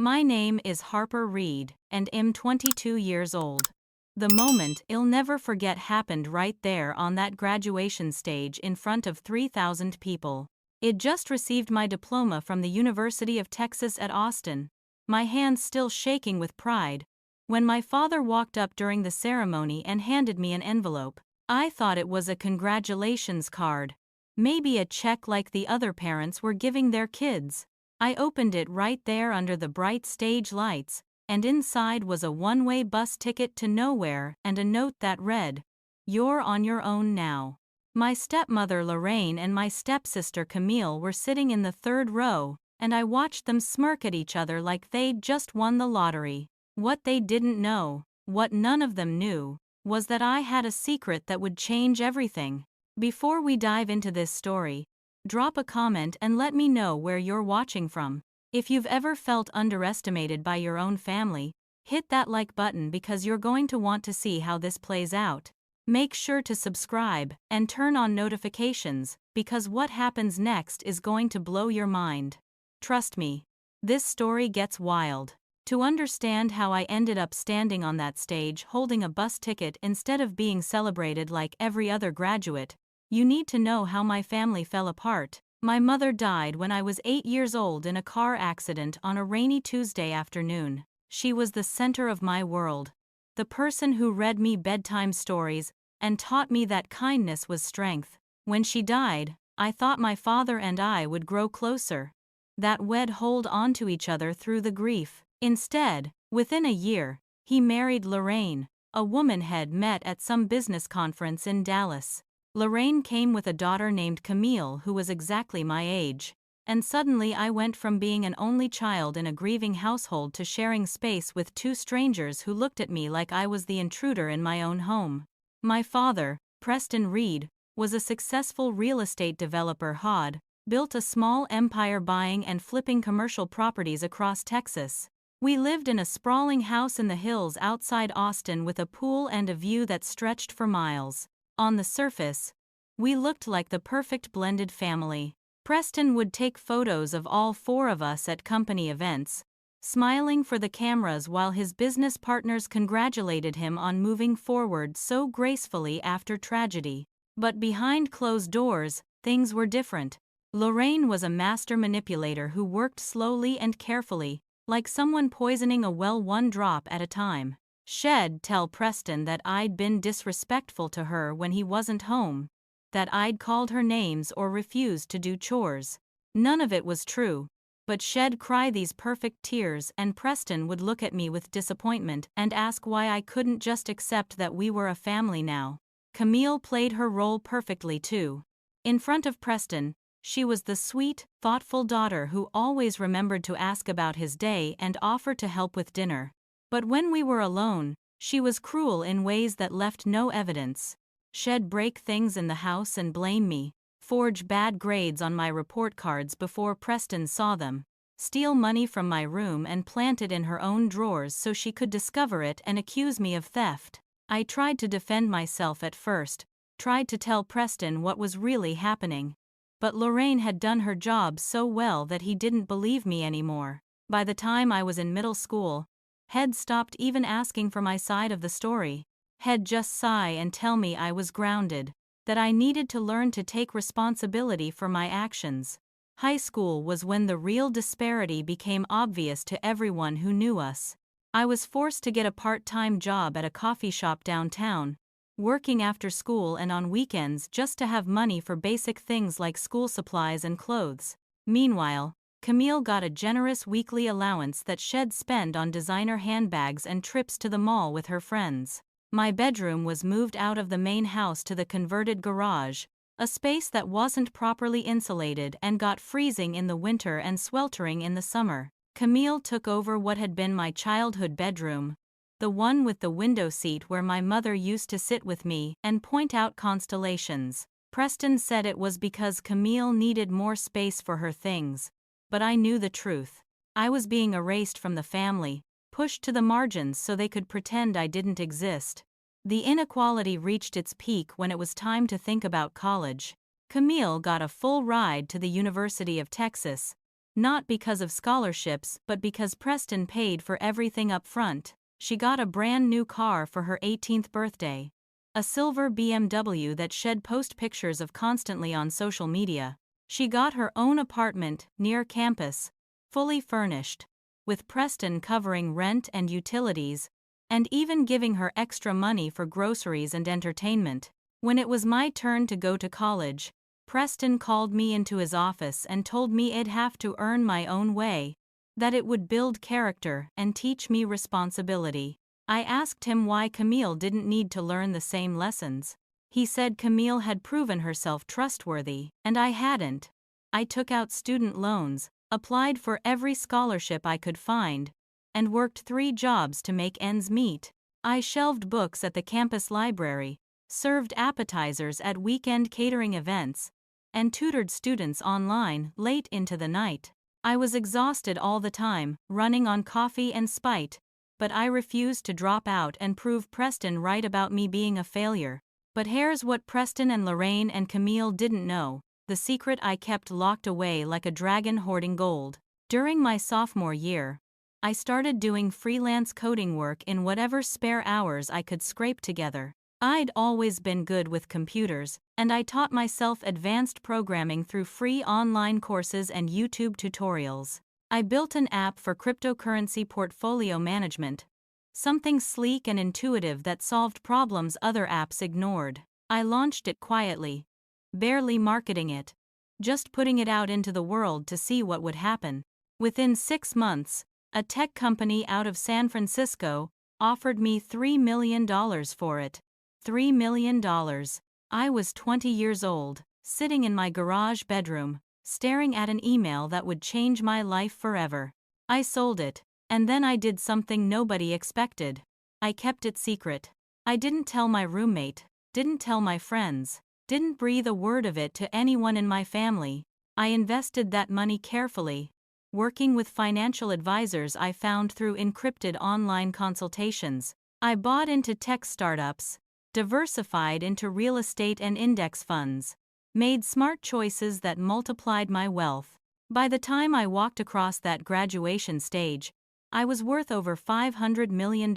My name is Harper Reid, and am 22 years old. The moment I'll never forget happened right there on that graduation stage in front of 3,000 people. I'd just received my diploma from the University of Texas at Austin, my hands still shaking with pride, when my father walked up during the ceremony and handed me an envelope. I thought it was a congratulations card. Maybe a check like the other parents were giving their kids. I opened it right there under the bright stage lights, and inside was a one-way bus ticket to nowhere and a note that read, "You're on your own now." My stepmother Lorraine and my stepsister Camille were sitting in the third row, and I watched them smirk at each other like they'd just won the lottery. What they didn't know, what none of them knew, was that I had a secret that would change everything. Before we dive into this story, drop a comment and let me know where you're watching from. If you've ever felt underestimated by your own family, hit that like button because you're going to want to see how this plays out. Make sure to subscribe and turn on notifications because what happens next is going to blow your mind. Trust me, this story gets wild. To understand how I ended up standing on that stage holding a bus ticket instead of being celebrated like every other graduate, you need to know how my family fell apart. My mother died when I was 8 years old in a car accident on a rainy Tuesday afternoon. She was the center of my world, the person who read me bedtime stories and taught me that kindness was strength. When she died, I thought my father and I would grow closer, that we'd hold on to each other through the grief. Instead, within a year, he married Lorraine, a woman had met at some business conference in Dallas. Lorraine came with a daughter named Camille who was exactly my age, and suddenly I went from being an only child in a grieving household to sharing space with two strangers who looked at me like I was the intruder in my own home. My father, Preston Reid, was a successful real estate developer who'd built a small empire buying and flipping commercial properties across Texas. We lived in a sprawling house in the hills outside Austin with a pool and a view that stretched for miles. On the surface, we looked like the perfect blended family. Preston would take photos of all four of us at company events, smiling for the cameras while his business partners congratulated him on moving forward so gracefully after tragedy. But behind closed doors, things were different. Lorraine was a master manipulator who worked slowly and carefully, like someone poisoning a well one drop at a time. She'd tell Preston that I'd been disrespectful to her when he wasn't home, that I'd called her names or refused to do chores. None of it was true, but she'd cry these perfect tears and Preston would look at me with disappointment and ask why I couldn't just accept that we were a family now. Camille played her role perfectly too. In front of Preston, she was the sweet, thoughtful daughter who always remembered to ask about his day and offer to help with dinner. But when we were alone, she was cruel in ways that left no evidence. She'd break things in the house and blame me, forge bad grades on my report cards before Preston saw them, steal money from my room and plant it in her own drawers so she could discover it and accuse me of theft. I tried to defend myself at first, tried to tell Preston what was really happening. But Lorraine had done her job so well that he didn't believe me anymore. By the time I was in middle school, he'd stopped even asking for my side of the story. He'd just sigh and tell me I was grounded, that I needed to learn to take responsibility for my actions. High school was when the real disparity became obvious to everyone who knew us. I was forced to get a part-time job at a coffee shop downtown, working after school and on weekends just to have money for basic things like school supplies and clothes. Meanwhile, Camille got a generous weekly allowance that she'd spend on designer handbags and trips to the mall with her friends. My bedroom was moved out of the main house to the converted garage, a space that wasn't properly insulated and got freezing in the winter and sweltering in the summer. Camille took over what had been my childhood bedroom, the one with the window seat where my mother used to sit with me and point out constellations. Preston said it was because Camille needed more space for her things, but I knew the truth. I was being erased from the family, pushed to the margins so they could pretend I didn't exist. The inequality reached its peak when it was time to think about college. Camille got a full ride to the University of Texas, Not because of scholarships but because Preston paid for everything up front. She got a brand new car for her 18th birthday. A silver BMW that shed post pictures of constantly on social media. She got her own apartment near campus, fully furnished, with Preston covering rent and utilities, and even giving her extra money for groceries and entertainment. When it was my turn to go to college, Preston called me into his office and told me I'd have to earn my own way, that it would build character and teach me responsibility. I asked him why Camille didn't need to learn the same lessons. He said Camille had proven herself trustworthy, and I hadn't. I took out student loans, applied for every scholarship I could find, and worked 3 jobs to make ends meet. I shelved books at the campus library, served appetizers at weekend catering events, and tutored students online late into the night. I was exhausted all the time, running on coffee and spite, but I refused to drop out and prove Preston right about me being a failure. But here's what Preston and Lorraine and Camille didn't know, the secret I kept locked away like a dragon hoarding gold. During my sophomore year, I started doing freelance coding work in whatever spare hours I could scrape together. I'd always been good with computers, and I taught myself advanced programming through free online courses and YouTube tutorials. I built an app for cryptocurrency portfolio management, something sleek and intuitive that solved problems other apps ignored. I launched it quietly, barely marketing it, just putting it out into the world to see what would happen. Within 6 months, a tech company out of San Francisco offered me $3 million for it. $3 million. I was 20 years old, sitting in my garage bedroom, staring at an email that would change my life forever. I sold it, and then I did something nobody expected. I kept it secret. I didn't tell my roommate, didn't tell my friends, didn't breathe a word of it to anyone in my family. I invested that money carefully, working with financial advisors I found through encrypted online consultations. I bought into tech startups, diversified into real estate and index funds, made smart choices that multiplied my wealth. By the time I walked across that graduation stage, I was worth over $500 million,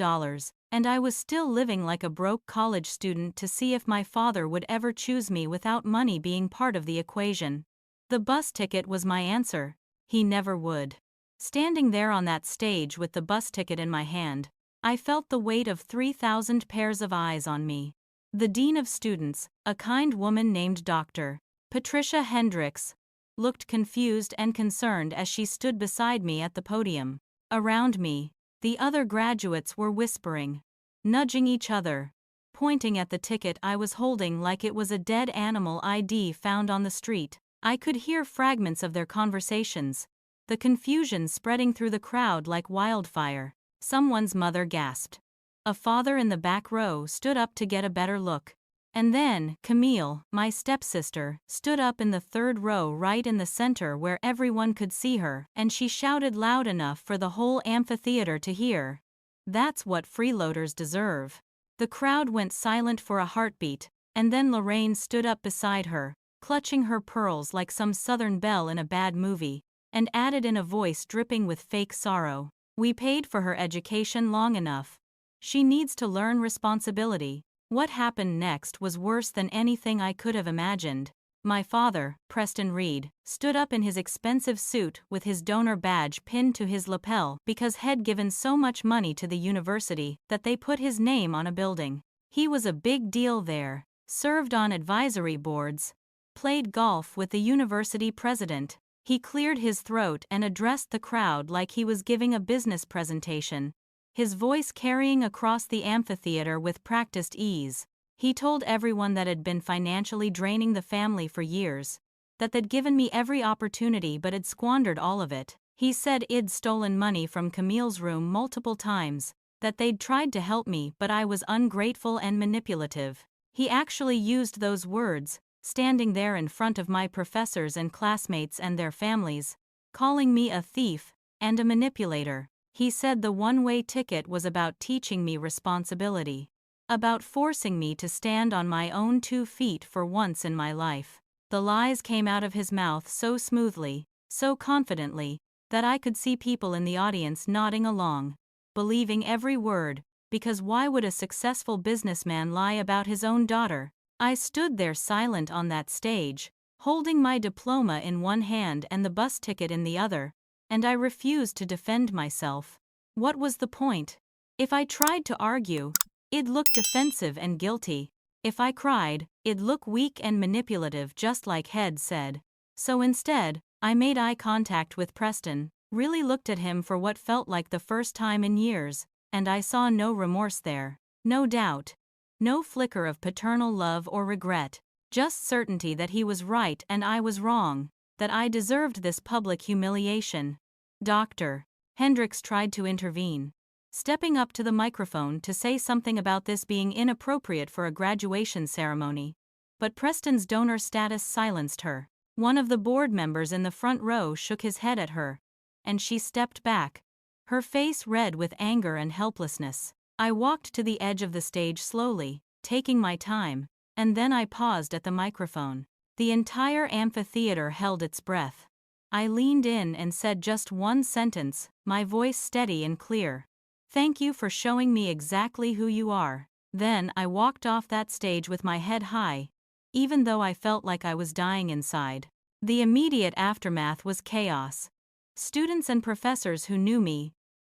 and I was still living like a broke college student to see if my father would ever choose me without money being part of the equation. The bus ticket was my answer. He never would. Standing there on that stage with the bus ticket in my hand, I felt the weight of 3,000 pairs of eyes on me. The dean of students, a kind woman named Dr. Patricia Hendricks, looked confused and concerned as she stood beside me at the podium. Around me, the other graduates were whispering, nudging each other, pointing at the ticket I was holding like it was a dead animal ID found on the street. I could hear fragments of their conversations, the confusion spreading through the crowd like wildfire. Someone's mother gasped. A father in the back row stood up to get a better look. And then, Camille, my stepsister, stood up in the 3rd row right in the center where everyone could see her, and she shouted loud enough for the whole amphitheater to hear. That's what freeloaders deserve. The crowd went silent for a heartbeat, and then Lorraine stood up beside her, clutching her pearls like some southern belle in a bad movie, and added in a voice dripping with fake sorrow, "We paid for her education long enough. She needs to learn responsibility." What happened next was worse than anything I could have imagined. My father, Preston Reid, stood up in his expensive suit with his donor badge pinned to his lapel because he'd given so much money to the university that they put his name on a building. He was a big deal there, served on advisory boards, played golf with the university president. He cleared his throat and addressed the crowd like he was giving a business presentation, his voice carrying across the amphitheater with practiced ease. He told everyone that had been financially draining the family for years, that they'd given me every opportunity but had squandered all of it. He said I'd stolen money from Camille's room multiple times, that they'd tried to help me but I was ungrateful and manipulative. He actually used those words, standing there in front of my professors and classmates and their families, calling me a thief and a manipulator. He said the one-way ticket was about teaching me responsibility, about forcing me to stand on my own 2 feet for once in my life. The lies came out of his mouth so smoothly, so confidently that I could see people in the audience nodding along, believing every word, because why would a successful businessman lie about his own daughter? I stood there silent on that stage, holding my diploma in one hand and the bus ticket in the other, and I refused to defend myself. What was the point? If I tried to argue, it'd look defensive and guilty. If I cried, it'd look weak and manipulative, just like Head said. So instead, I made eye contact with Preston, really looked at him for what felt like the first time in years, and I saw no remorse there, no doubt, no flicker of paternal love or regret, just certainty that he was right and I was wrong, that I deserved this public humiliation. Dr. Hendricks tried to intervene, stepping up to the microphone to say something about this being inappropriate for a graduation ceremony. But Preston's donor status silenced her. One of the board members in the front row shook his head at her, and she stepped back, her face red with anger and helplessness. I walked to the edge of the stage slowly, taking my time, and then I paused at the microphone. The entire amphitheater held its breath. I leaned in and said just one sentence, my voice steady and clear. "Thank you for showing me exactly who you are." Then I walked off that stage with my head high, even though I felt like I was dying inside. The immediate aftermath was chaos. Students and professors who knew me,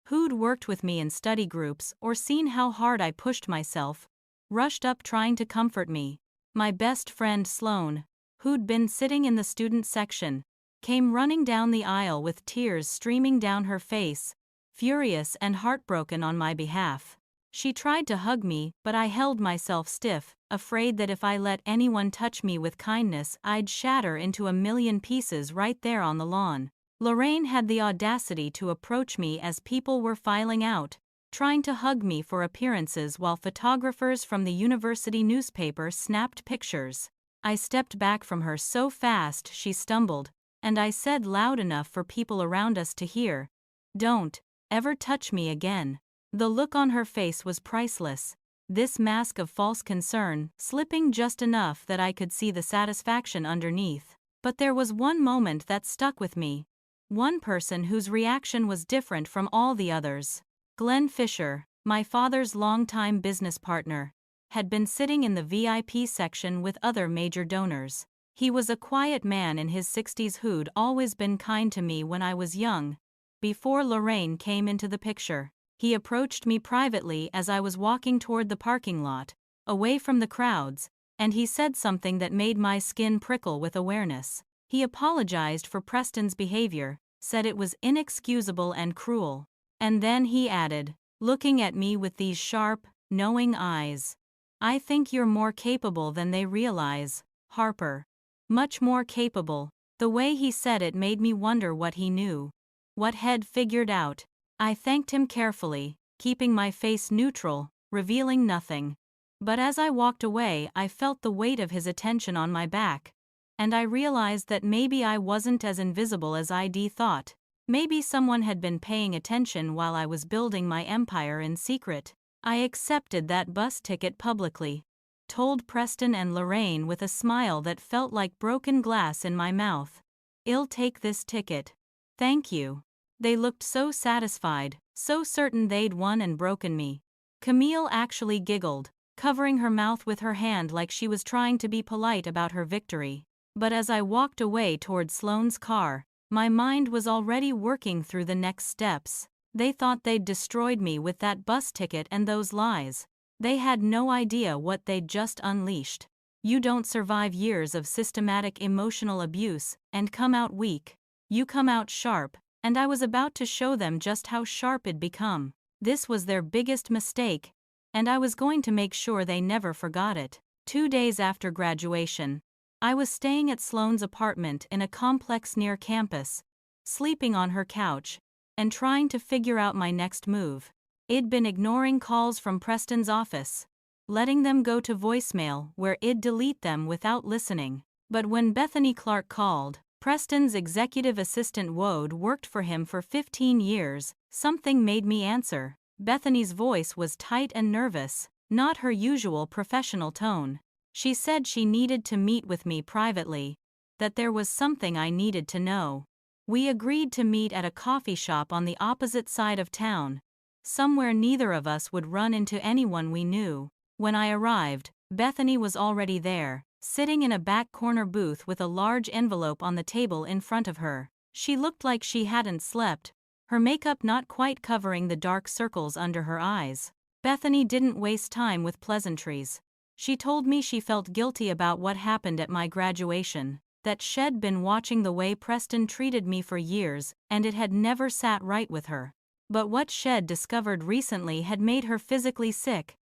who'd worked with me in study groups or seen how hard I pushed myself, rushed up trying to comfort me. My best friend Sloane, who'd been sitting in the student section, came running down the aisle with tears streaming down her face, furious and heartbroken on my behalf. She tried to hug me, but I held myself stiff, afraid that if I let anyone touch me with kindness, I'd shatter into a million pieces right there on the lawn. Lorraine had the audacity to approach me as people were filing out, trying to hug me for appearances while photographers from the university newspaper snapped pictures. I stepped back from her so fast she stumbled, and I said loud enough for people around us to hear, "Don't ever touch me again." The look on her face was priceless, this mask of false concern slipping just enough that I could see the satisfaction underneath. But there was one moment that stuck with me, one person whose reaction was different from all the others. Glenn Fisher, my father's longtime business partner, had been sitting in the VIP section with other major donors. He was a quiet man in his 60s who'd always been kind to me when I was young, before Lorraine came into the picture. He approached me privately as I was walking toward the parking lot, away from the crowds, and he said something that made my skin prickle with awareness. He apologized for Preston's behavior, said it was inexcusable and cruel. And then he added, looking at me with these sharp, knowing eyes, "I think you're more capable than they realize, Harper. Much more capable." The way he said it made me wonder what he knew, what Head figured out. I thanked him carefully, keeping my face neutral, revealing nothing. But as I walked away, I felt the weight of his attention on my back, and I realized that maybe I wasn't as invisible as I'd thought. Maybe someone had been paying attention while I was building my empire in secret. I accepted that bus ticket publicly, told Preston and Lorraine with a smile that felt like broken glass in my mouth, "I'll take this ticket. Thank you." They looked so satisfied, so certain they'd won and broken me. Camille actually giggled, covering her mouth with her hand like she was trying to be polite about her victory. But as I walked away toward Sloane's car, my mind was already working through the next steps. They thought they'd destroyed me with that bus ticket and those lies. They had no idea what they'd just unleashed. You don't survive years of systematic emotional abuse and come out weak. You come out sharp, and I was about to show them just how sharp it'd become. This was their biggest mistake, and I was going to make sure they never forgot it. 2 days after graduation, I was staying at Sloane's apartment in a complex near campus, sleeping on her couch, and trying to figure out my next move. I'd been ignoring calls from Preston's office, letting them go to voicemail where I'd delete them without listening. But when Bethany Clark called, Preston's executive assistant who'd worked for him for 15 years, something made me answer. Bethany's voice was tight and nervous, not her usual professional tone. She said she needed to meet with me privately, that there was something I needed to know. We agreed to meet at a coffee shop on the opposite side of town, somewhere neither of us would run into anyone we knew. When I arrived, Bethany was already there, sitting in a back corner booth with a large envelope on the table in front of her. She looked like she hadn't slept, her makeup not quite covering the dark circles under her eyes. Bethany didn't waste time with pleasantries. She told me she felt guilty about what happened at my graduation, that she'd been watching the way Preston treated me for years and it had never sat right with her. But what she'd discovered recently had made her physically sick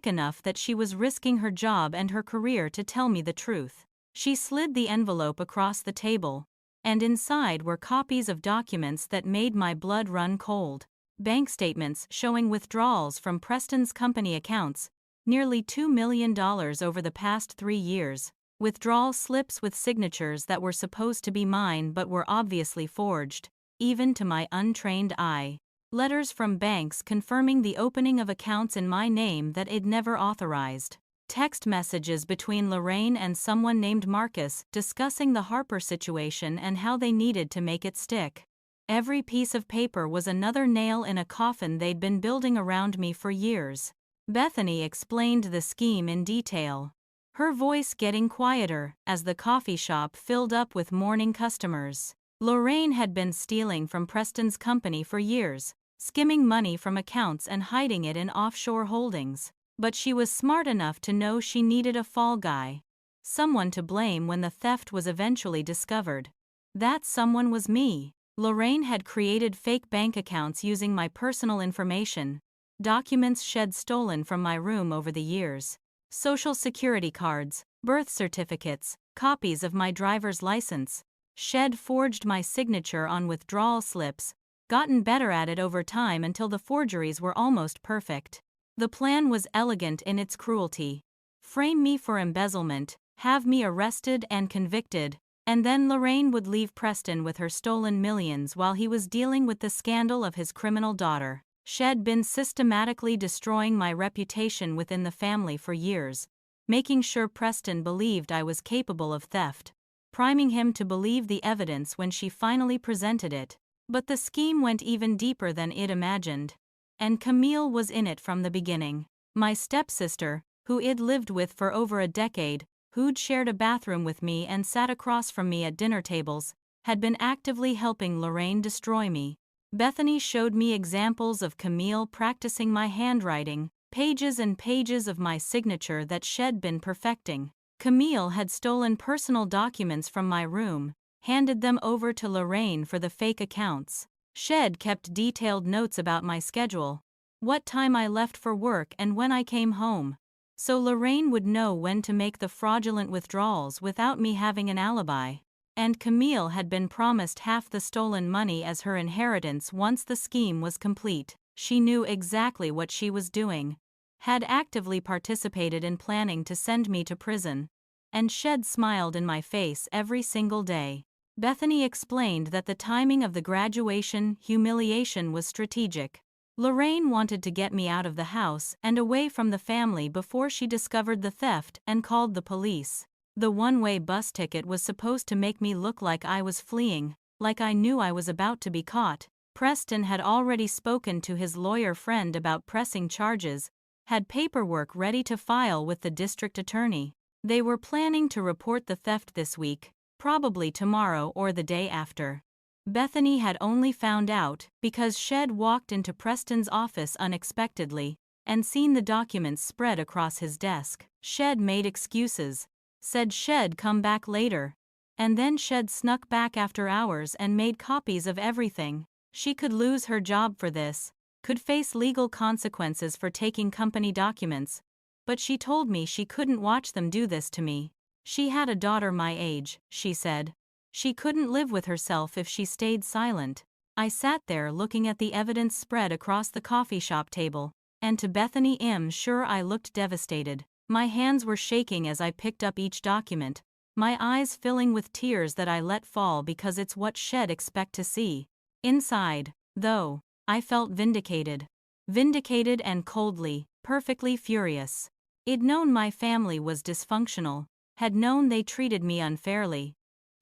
enough that she was risking her job and her career to tell me the truth. She slid the envelope across the table, and inside were copies of documents that made my blood run cold. Bank statements showing withdrawals from Preston's company accounts, nearly $2 million over the past 3 years. Withdrawal slips with signatures that were supposed to be mine but were obviously forged, even to my untrained eye. Letters from banks confirming the opening of accounts in my name that I'd never authorized. Text messages between Lorraine and someone named Marcus discussing the Harper situation and how they needed to make it stick. Every piece of paper was another nail in a coffin they'd been building around me for years. Bethany explained the scheme in detail, her voice getting quieter as the coffee shop filled up with mourning customers. Lorraine had been stealing from Preston's company for years, skimming money from accounts and hiding it in offshore holdings. But she was smart enough to know she needed a fall guy, someone to blame when the theft was eventually discovered. That someone was me. Lorraine had created fake bank accounts using my personal information, documents she'd stolen from my room over the years, social security cards, birth certificates, copies of my driver's license. She'd forged my signature on withdrawal slips, gotten better at it over time until the forgeries were almost perfect. The plan was elegant in its cruelty. Frame me for embezzlement, have me arrested and convicted, and then Lorraine would leave Preston with her stolen millions while he was dealing with the scandal of his criminal daughter. She'd been systematically destroying my reputation within the family for years, making sure Preston believed I was capable of theft, priming him to believe the evidence when she finally presented it. But the scheme went even deeper than I'd imagined. And Camille was in it from the beginning. My stepsister, who I'd lived with for over a decade, who'd shared a bathroom with me and sat across from me at dinner tables, had been actively helping Lorraine destroy me. Bethany showed me examples of Camille practicing my handwriting, pages and pages of my signature that she'd been perfecting. Camille had stolen personal documents from my room, handed them over to Lorraine for the fake accounts. She'd kept detailed notes about my schedule, what time I left for work and when I came home, so Lorraine would know when to make the fraudulent withdrawals without me having an alibi. And Camille had been promised half the stolen money as her inheritance once the scheme was complete. She knew exactly what she was doing, had actively participated in planning to send me to prison, and she'd smiled in my face every single day. Bethany explained that the timing of the graduation humiliation was strategic. Lorraine wanted to get me out of the house and away from the family before she discovered the theft and called the police. The one-way bus ticket was supposed to make me look like I was fleeing, like I knew I was about to be caught. Preston had already spoken to his lawyer friend about pressing charges, had paperwork ready to file with the district attorney. They were planning to report the theft this week, probably tomorrow or the day after. Bethany had only found out because she'd walked into Preston's office unexpectedly and seen the documents spread across his desk. She'd made excuses, said she'd come back later, and then she'd snuck back after hours and made copies of everything. She could lose her job for this, could face legal consequences for taking company documents, but she told me she couldn't watch them do this to me. She had a daughter my age, she said. She couldn't live with herself if she stayed silent. I sat there looking at the evidence spread across the coffee shop table, and to Bethany I'm sure I looked devastated. My hands were shaking as I picked up each document, my eyes filling with tears that I let fall because it's what she'd expect to see. Inside, though, I felt vindicated. Vindicated and coldly, perfectly furious. I'd known my family was dysfunctional, had known they treated me unfairly,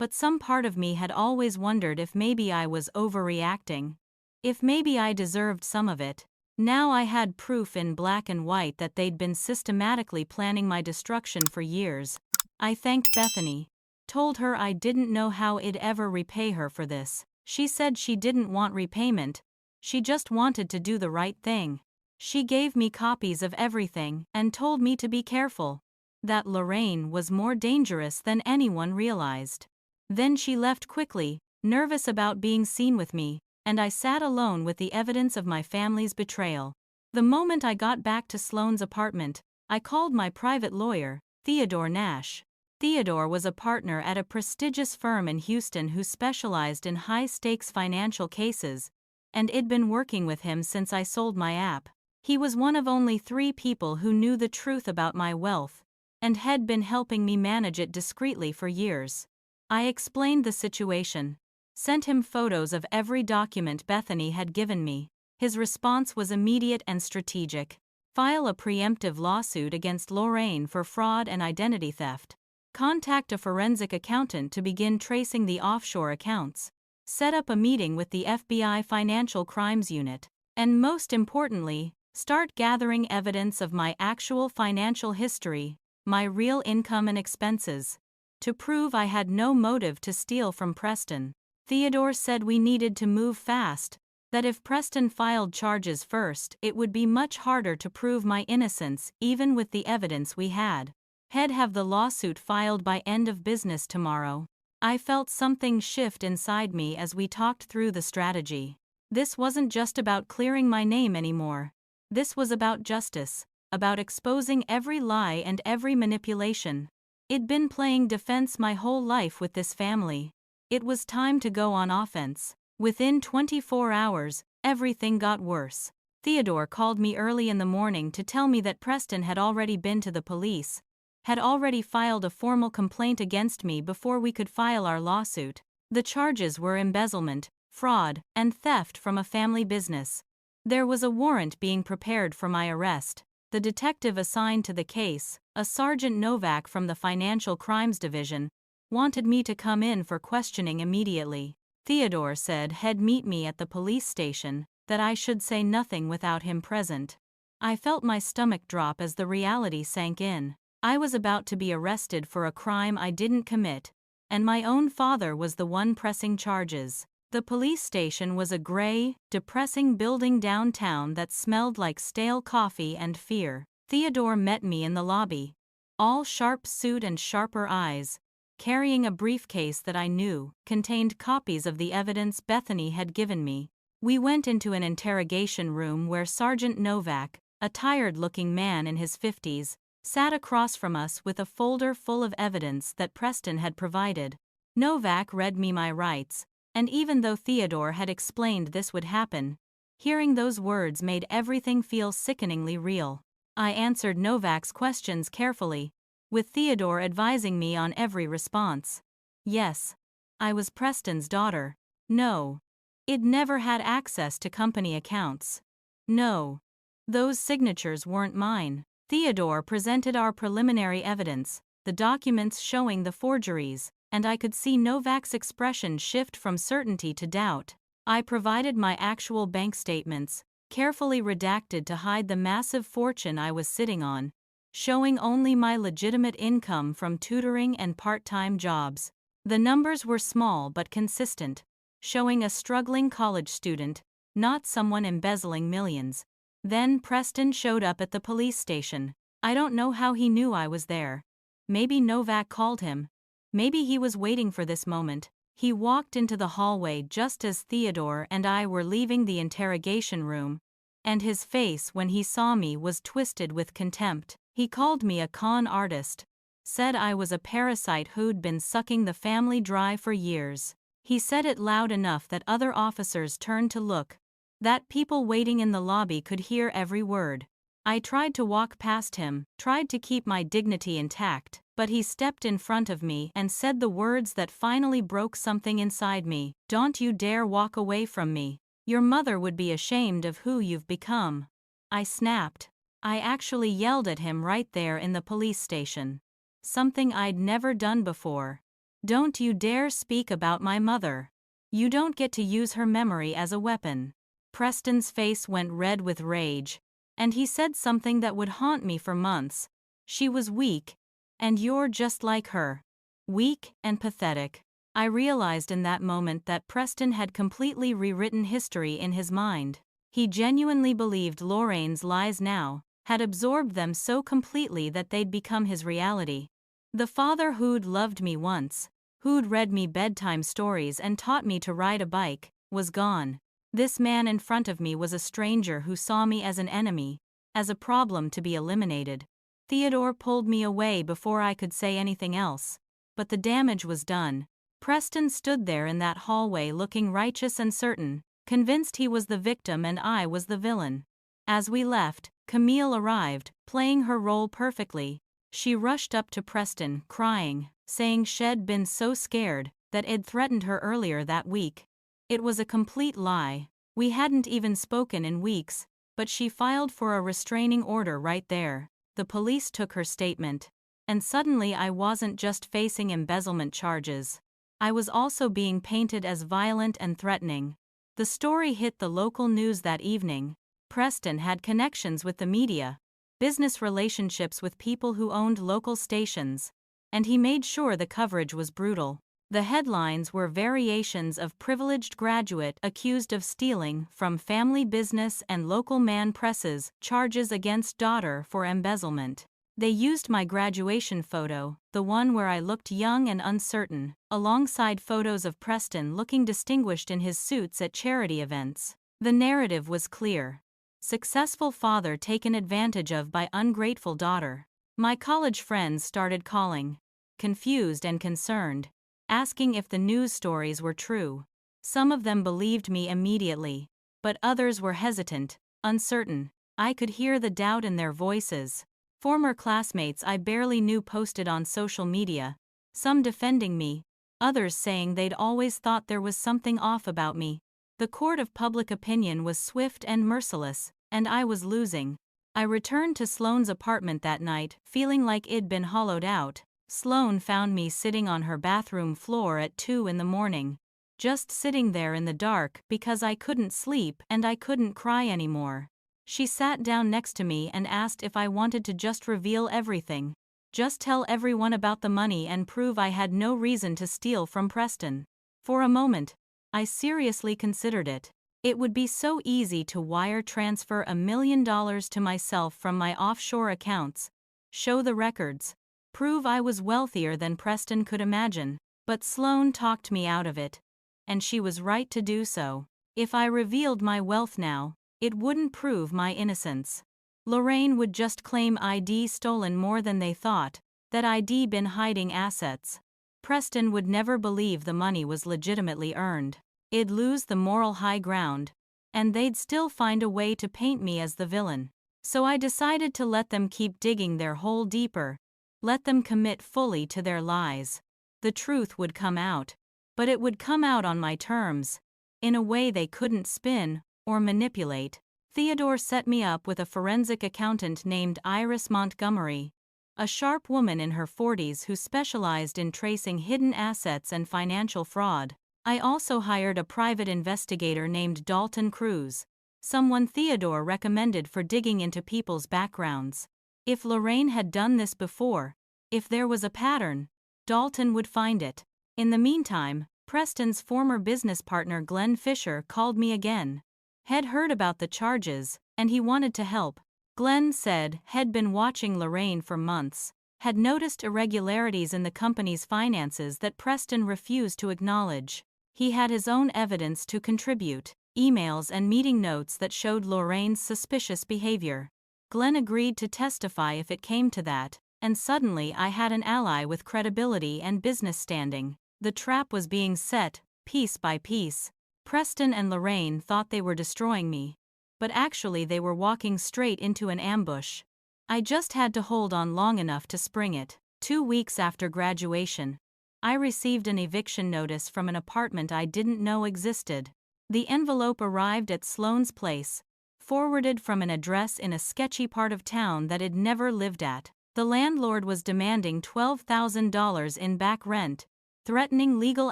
but some part of me had always wondered if maybe I was overreacting. If maybe I deserved some of it. Now I had proof in black and white that they'd been systematically planning my destruction for years. I thanked Bethany. Told her I didn't know how I'd ever repay her for this. She said she didn't want repayment. She just wanted to do the right thing. She gave me copies of everything and told me to be careful. That Lorraine was more dangerous than anyone realized. Then she left quickly, nervous about being seen with me, and I sat alone with the evidence of my family's betrayal. The moment I got back to Sloane's apartment, I called my private lawyer, Theodore Nash. Theodore was a partner at a prestigious firm in Houston who specialized in high-stakes financial cases, and I'd been working with him since I sold my app. He was one of only 3 people who knew the truth about my wealth, and had been helping me manage it discreetly for years. I explained the situation. Sent him photos of every document Bethany had given me. His response was immediate and strategic. File a preemptive lawsuit against Lorraine for fraud and identity theft. Contact a forensic accountant to begin tracing the offshore accounts. Set up a meeting with the FBI Financial Crimes Unit. And most importantly, start gathering evidence of my actual financial history, my real income and expenses, to prove I had no motive to steal from Preston. Theodore said we needed to move fast, that if Preston filed charges first, it would be much harder to prove my innocence even with the evidence we had. He'd have the lawsuit filed by end of business tomorrow. I felt something shift inside me as we talked through the strategy. This wasn't just about clearing my name anymore. This was about justice, about exposing every lie and every manipulation. I'd been playing defense my whole life with this family. It was time to go on offense. Within 24 hours, everything got worse. Theodore called me early in the morning to tell me that Preston had already been to the police, had already filed a formal complaint against me before we could file our lawsuit. The charges were embezzlement, fraud, and theft from a family business. There was a warrant being prepared for my arrest. The detective assigned to the case, a Sergeant Novak from the Financial Crimes Division, wanted me to come in for questioning immediately. Theodore said he'd meet me at the police station, that I should say nothing without him present. I felt my stomach drop as the reality sank in. I was about to be arrested for a crime I didn't commit, and my own father was the one pressing charges. The police station was a gray, depressing building downtown that smelled like stale coffee and fear. Theodore met me in the lobby, all sharp suit and sharper eyes, carrying a briefcase that I knew contained copies of the evidence Bethany had given me. We went into an interrogation room where Sergeant Novak, a tired-looking man in his 50s, sat across from us with a folder full of evidence that Preston had provided. Novak read me my rights, and even though Theodore had explained this would happen, hearing those words made everything feel sickeningly real. I answered Novak's questions carefully, with Theodore advising me on every response. Yes, I was Preston's daughter. No, I'd never had access to company accounts. No, those signatures weren't mine. Theodore presented our preliminary evidence, the documents showing the forgeries, and I could see Novak's expression shift from certainty to doubt. I provided my actual bank statements, carefully redacted to hide the massive fortune I was sitting on, showing only my legitimate income from tutoring and part-time jobs. The numbers were small but consistent, showing a struggling college student, not someone embezzling millions. Then Preston showed up at the police station. I don't know how he knew I was there. Maybe Novak called him. Maybe he was waiting for this moment. He walked into the hallway just as Theodore and I were leaving the interrogation room, and his face when he saw me was twisted with contempt. He called me a con artist, said I was a parasite who'd been sucking the family dry for years. He said it loud enough that other officers turned to look, that people waiting in the lobby could hear every word. I tried to walk past him, tried to keep my dignity intact, but he stepped in front of me and said the words that finally broke something inside me. "Don't you dare walk away from me. Your mother would be ashamed of who you've become." I snapped. I actually yelled at him right there in the police station. Something I'd never done before. Don't you dare speak about my mother. You don't get to use her memory as a weapon. Preston's face went red with rage, and he said something that would haunt me for months. She was weak, and you're just like her. Weak and pathetic. I realized in that moment that Preston had completely rewritten history in his mind. He genuinely believed Lorraine's lies now, had absorbed them so completely that they'd become his reality. The father who'd loved me once, who'd read me bedtime stories and taught me to ride a bike, was gone. This man in front of me was a stranger who saw me as an enemy, as a problem to be eliminated. Theodore pulled me away before I could say anything else. But the damage was done. Preston stood there in that hallway looking righteous and certain, convinced he was the victim and I was the villain. As we left, Camille arrived, playing her role perfectly. She rushed up to Preston, crying, saying she'd been so scared that Ed threatened her earlier that week. It was a complete lie. We hadn't even spoken in weeks, but she filed for a restraining order right there. The police took her statement. And suddenly I wasn't just facing embezzlement charges. I was also being painted as violent and threatening. The story hit the local news that evening. Preston had connections with the media, business relationships with people who owned local stations, and he made sure the coverage was brutal. The headlines were variations of privileged graduate accused of stealing from family business and local man presses charges against daughter for embezzlement. They used my graduation photo, the one where I looked young and uncertain, alongside photos of Preston looking distinguished in his suits at charity events. The narrative was clear. Successful father taken advantage of by ungrateful daughter. My college friends started calling, confused and concerned, asking if the news stories were true. Some of them believed me immediately, but others were hesitant, uncertain. I could hear the doubt in their voices. Former classmates I barely knew posted on social media, some defending me, others saying they'd always thought there was something off about me. The court of public opinion was swift and merciless, and I was losing. I returned to Sloane's apartment that night, feeling like it'd been hollowed out. Sloane found me sitting on her bathroom floor at 2 in the morning, just sitting there in the dark because I couldn't sleep and I couldn't cry anymore. She sat down next to me and asked if I wanted to just reveal everything. Just tell everyone about the money and prove I had no reason to steal from Preston. For a moment, I seriously considered it. It would be so easy to wire transfer $1 million to myself from my offshore accounts, show the records, prove I was wealthier than Preston could imagine. But Sloane talked me out of it. And she was right to do so. If I revealed my wealth now, it wouldn't prove my innocence. Lorraine would just claim I'd stolen more than they thought, that I'd been hiding assets. Preston would never believe the money was legitimately earned. It'd lose the moral high ground, and they'd still find a way to paint me as the villain. So I decided to let them keep digging their hole deeper, let them commit fully to their lies. The truth would come out, but it would come out on my terms, in a way they couldn't spin or manipulate. Theodore set me up with a forensic accountant named Iris Montgomery, a sharp woman in her 40s who specialized in tracing hidden assets and financial fraud. I also hired a private investigator named Dalton Cruz, someone Theodore recommended for digging into people's backgrounds. If Lorraine had done this before, if there was a pattern, Dalton would find it. In the meantime, Preston's former business partner Glenn Fisher called me again. Had heard about the charges, and he wanted to help. Glenn said had been watching Lorraine for months, had noticed irregularities in the company's finances that Preston refused to acknowledge. He had his own evidence to contribute, emails and meeting notes that showed Lorraine's suspicious behavior. Glenn agreed to testify if it came to that, and suddenly I had an ally with credibility and business standing. The trap was being set, piece by piece. Preston and Lorraine thought they were destroying me, but actually they were walking straight into an ambush. I just had to hold on long enough to spring it. 2 weeks after graduation, I received an eviction notice from an apartment I didn't know existed. The envelope arrived at Sloane's place, forwarded from an address in a sketchy part of town that I'd never lived at. The landlord was demanding $12,000 in back rent, threatening legal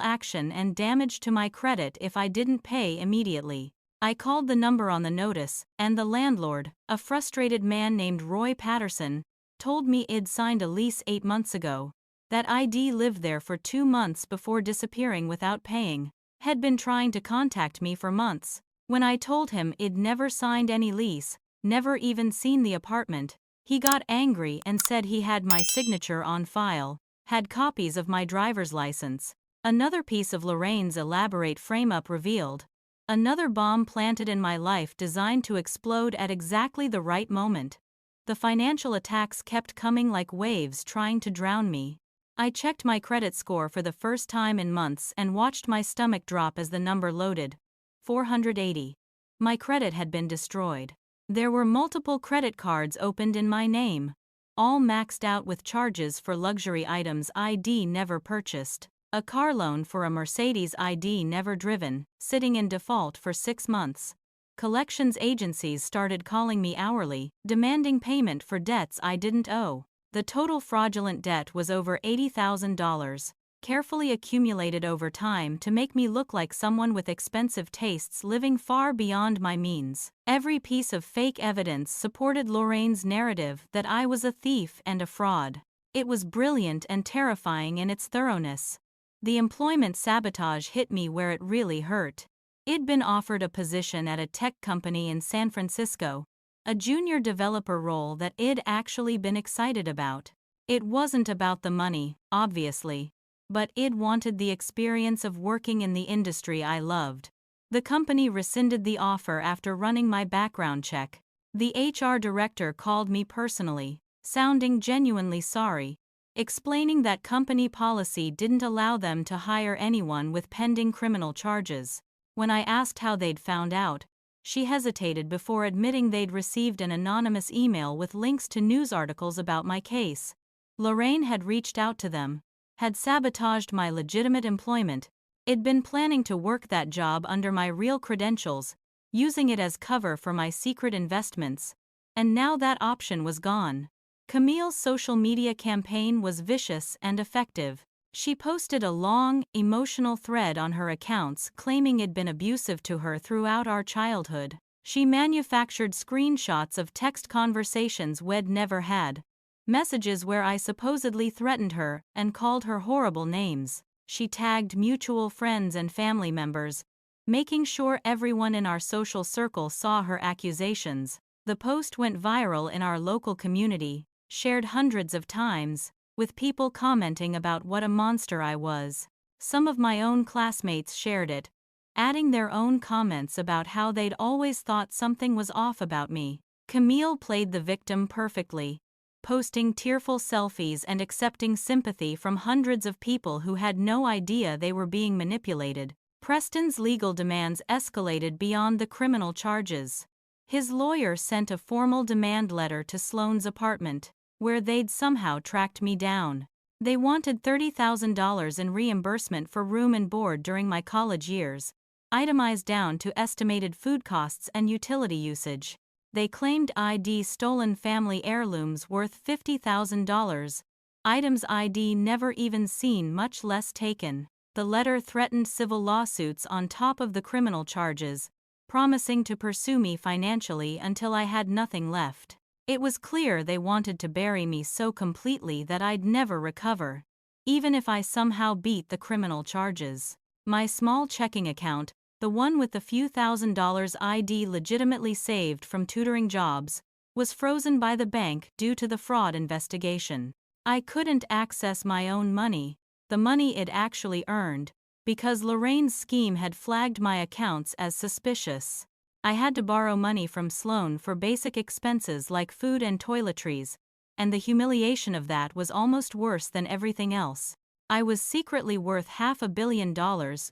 action and damage to my credit if I didn't pay immediately. I called the number on the notice, and the landlord, a frustrated man named Roy Patterson, told me I'd signed a lease 8 months ago, that I'd lived there for 2 months before disappearing without paying, had been trying to contact me for months. When I told him I'd never signed any lease, never even seen the apartment, he got angry and said he had my signature on file, had copies of my driver's license. Another piece of Lorraine's elaborate frame-up revealed another bomb planted in my life designed to explode at exactly the right moment. The financial attacks kept coming like waves trying to drown me. I checked my credit score for the first time in months and watched my stomach drop as the number loaded. 480. My credit had been destroyed. There were multiple credit cards opened in my name, all maxed out with charges for luxury items I'd never purchased. A car loan for a Mercedes I'd never driven, sitting in default for 6 months. Collections agencies started calling me hourly, demanding payment for debts I didn't owe. The total fraudulent debt was over $80,000, carefully accumulated over time to make me look like someone with expensive tastes living far beyond my means. Every piece of fake evidence supported Lorraine's narrative that I was a thief and a fraud. It was brilliant and terrifying in its thoroughness. The employment sabotage hit me where it really hurt. I'd been offered a position at a tech company in San Francisco, a junior developer role that I'd actually been excited about. It wasn't about the money, obviously, but I'd wanted the experience of working in the industry I loved. The company rescinded the offer after running my background check. The HR director called me personally, sounding genuinely sorry, explaining that company policy didn't allow them to hire anyone with pending criminal charges. When I asked how they'd found out, she hesitated before admitting they'd received an anonymous email with links to news articles about my case. Lorraine had reached out to them, had sabotaged my legitimate employment. I'd been planning to work that job under my real credentials, using it as cover for my secret investments, and now that option was gone. Camille's social media campaign was vicious and effective. She posted a long, emotional thread on her accounts claiming I'd been abusive to her throughout our childhood. She manufactured screenshots of text conversations we'd never had, messages where I supposedly threatened her and called her horrible names. She tagged mutual friends and family members, making sure everyone in our social circle saw her accusations. The post went viral in our local community, shared hundreds of times, with people commenting about what a monster I was. Some of my own classmates shared it, adding their own comments about how they'd always thought something was off about me. Camille played the victim perfectly, posting tearful selfies and accepting sympathy from hundreds of people who had no idea they were being manipulated. Preston's legal demands escalated beyond the criminal charges. His lawyer sent a formal demand letter to Sloane's apartment, where they'd somehow tracked me down. They wanted $30,000 in reimbursement for room and board during my college years, itemized down to estimated food costs and utility usage. They claimed I'd stolen family heirlooms worth $50,000, items I'd never even seen, much less taken. The letter threatened civil lawsuits on top of the criminal charges, promising to pursue me financially until I had nothing left. It was clear they wanted to bury me so completely that I'd never recover, even if I somehow beat the criminal charges. My small checking account, the one with the few $1,000s I'd legitimately saved from tutoring jobs, was frozen by the bank due to the fraud investigation. I couldn't access my own money, the money I'd actually earned, because Lorraine's scheme had flagged my accounts as suspicious. I had to borrow money from Sloane for basic expenses like food and toiletries, and the humiliation of that was almost worse than everything else. I was secretly worth $500 million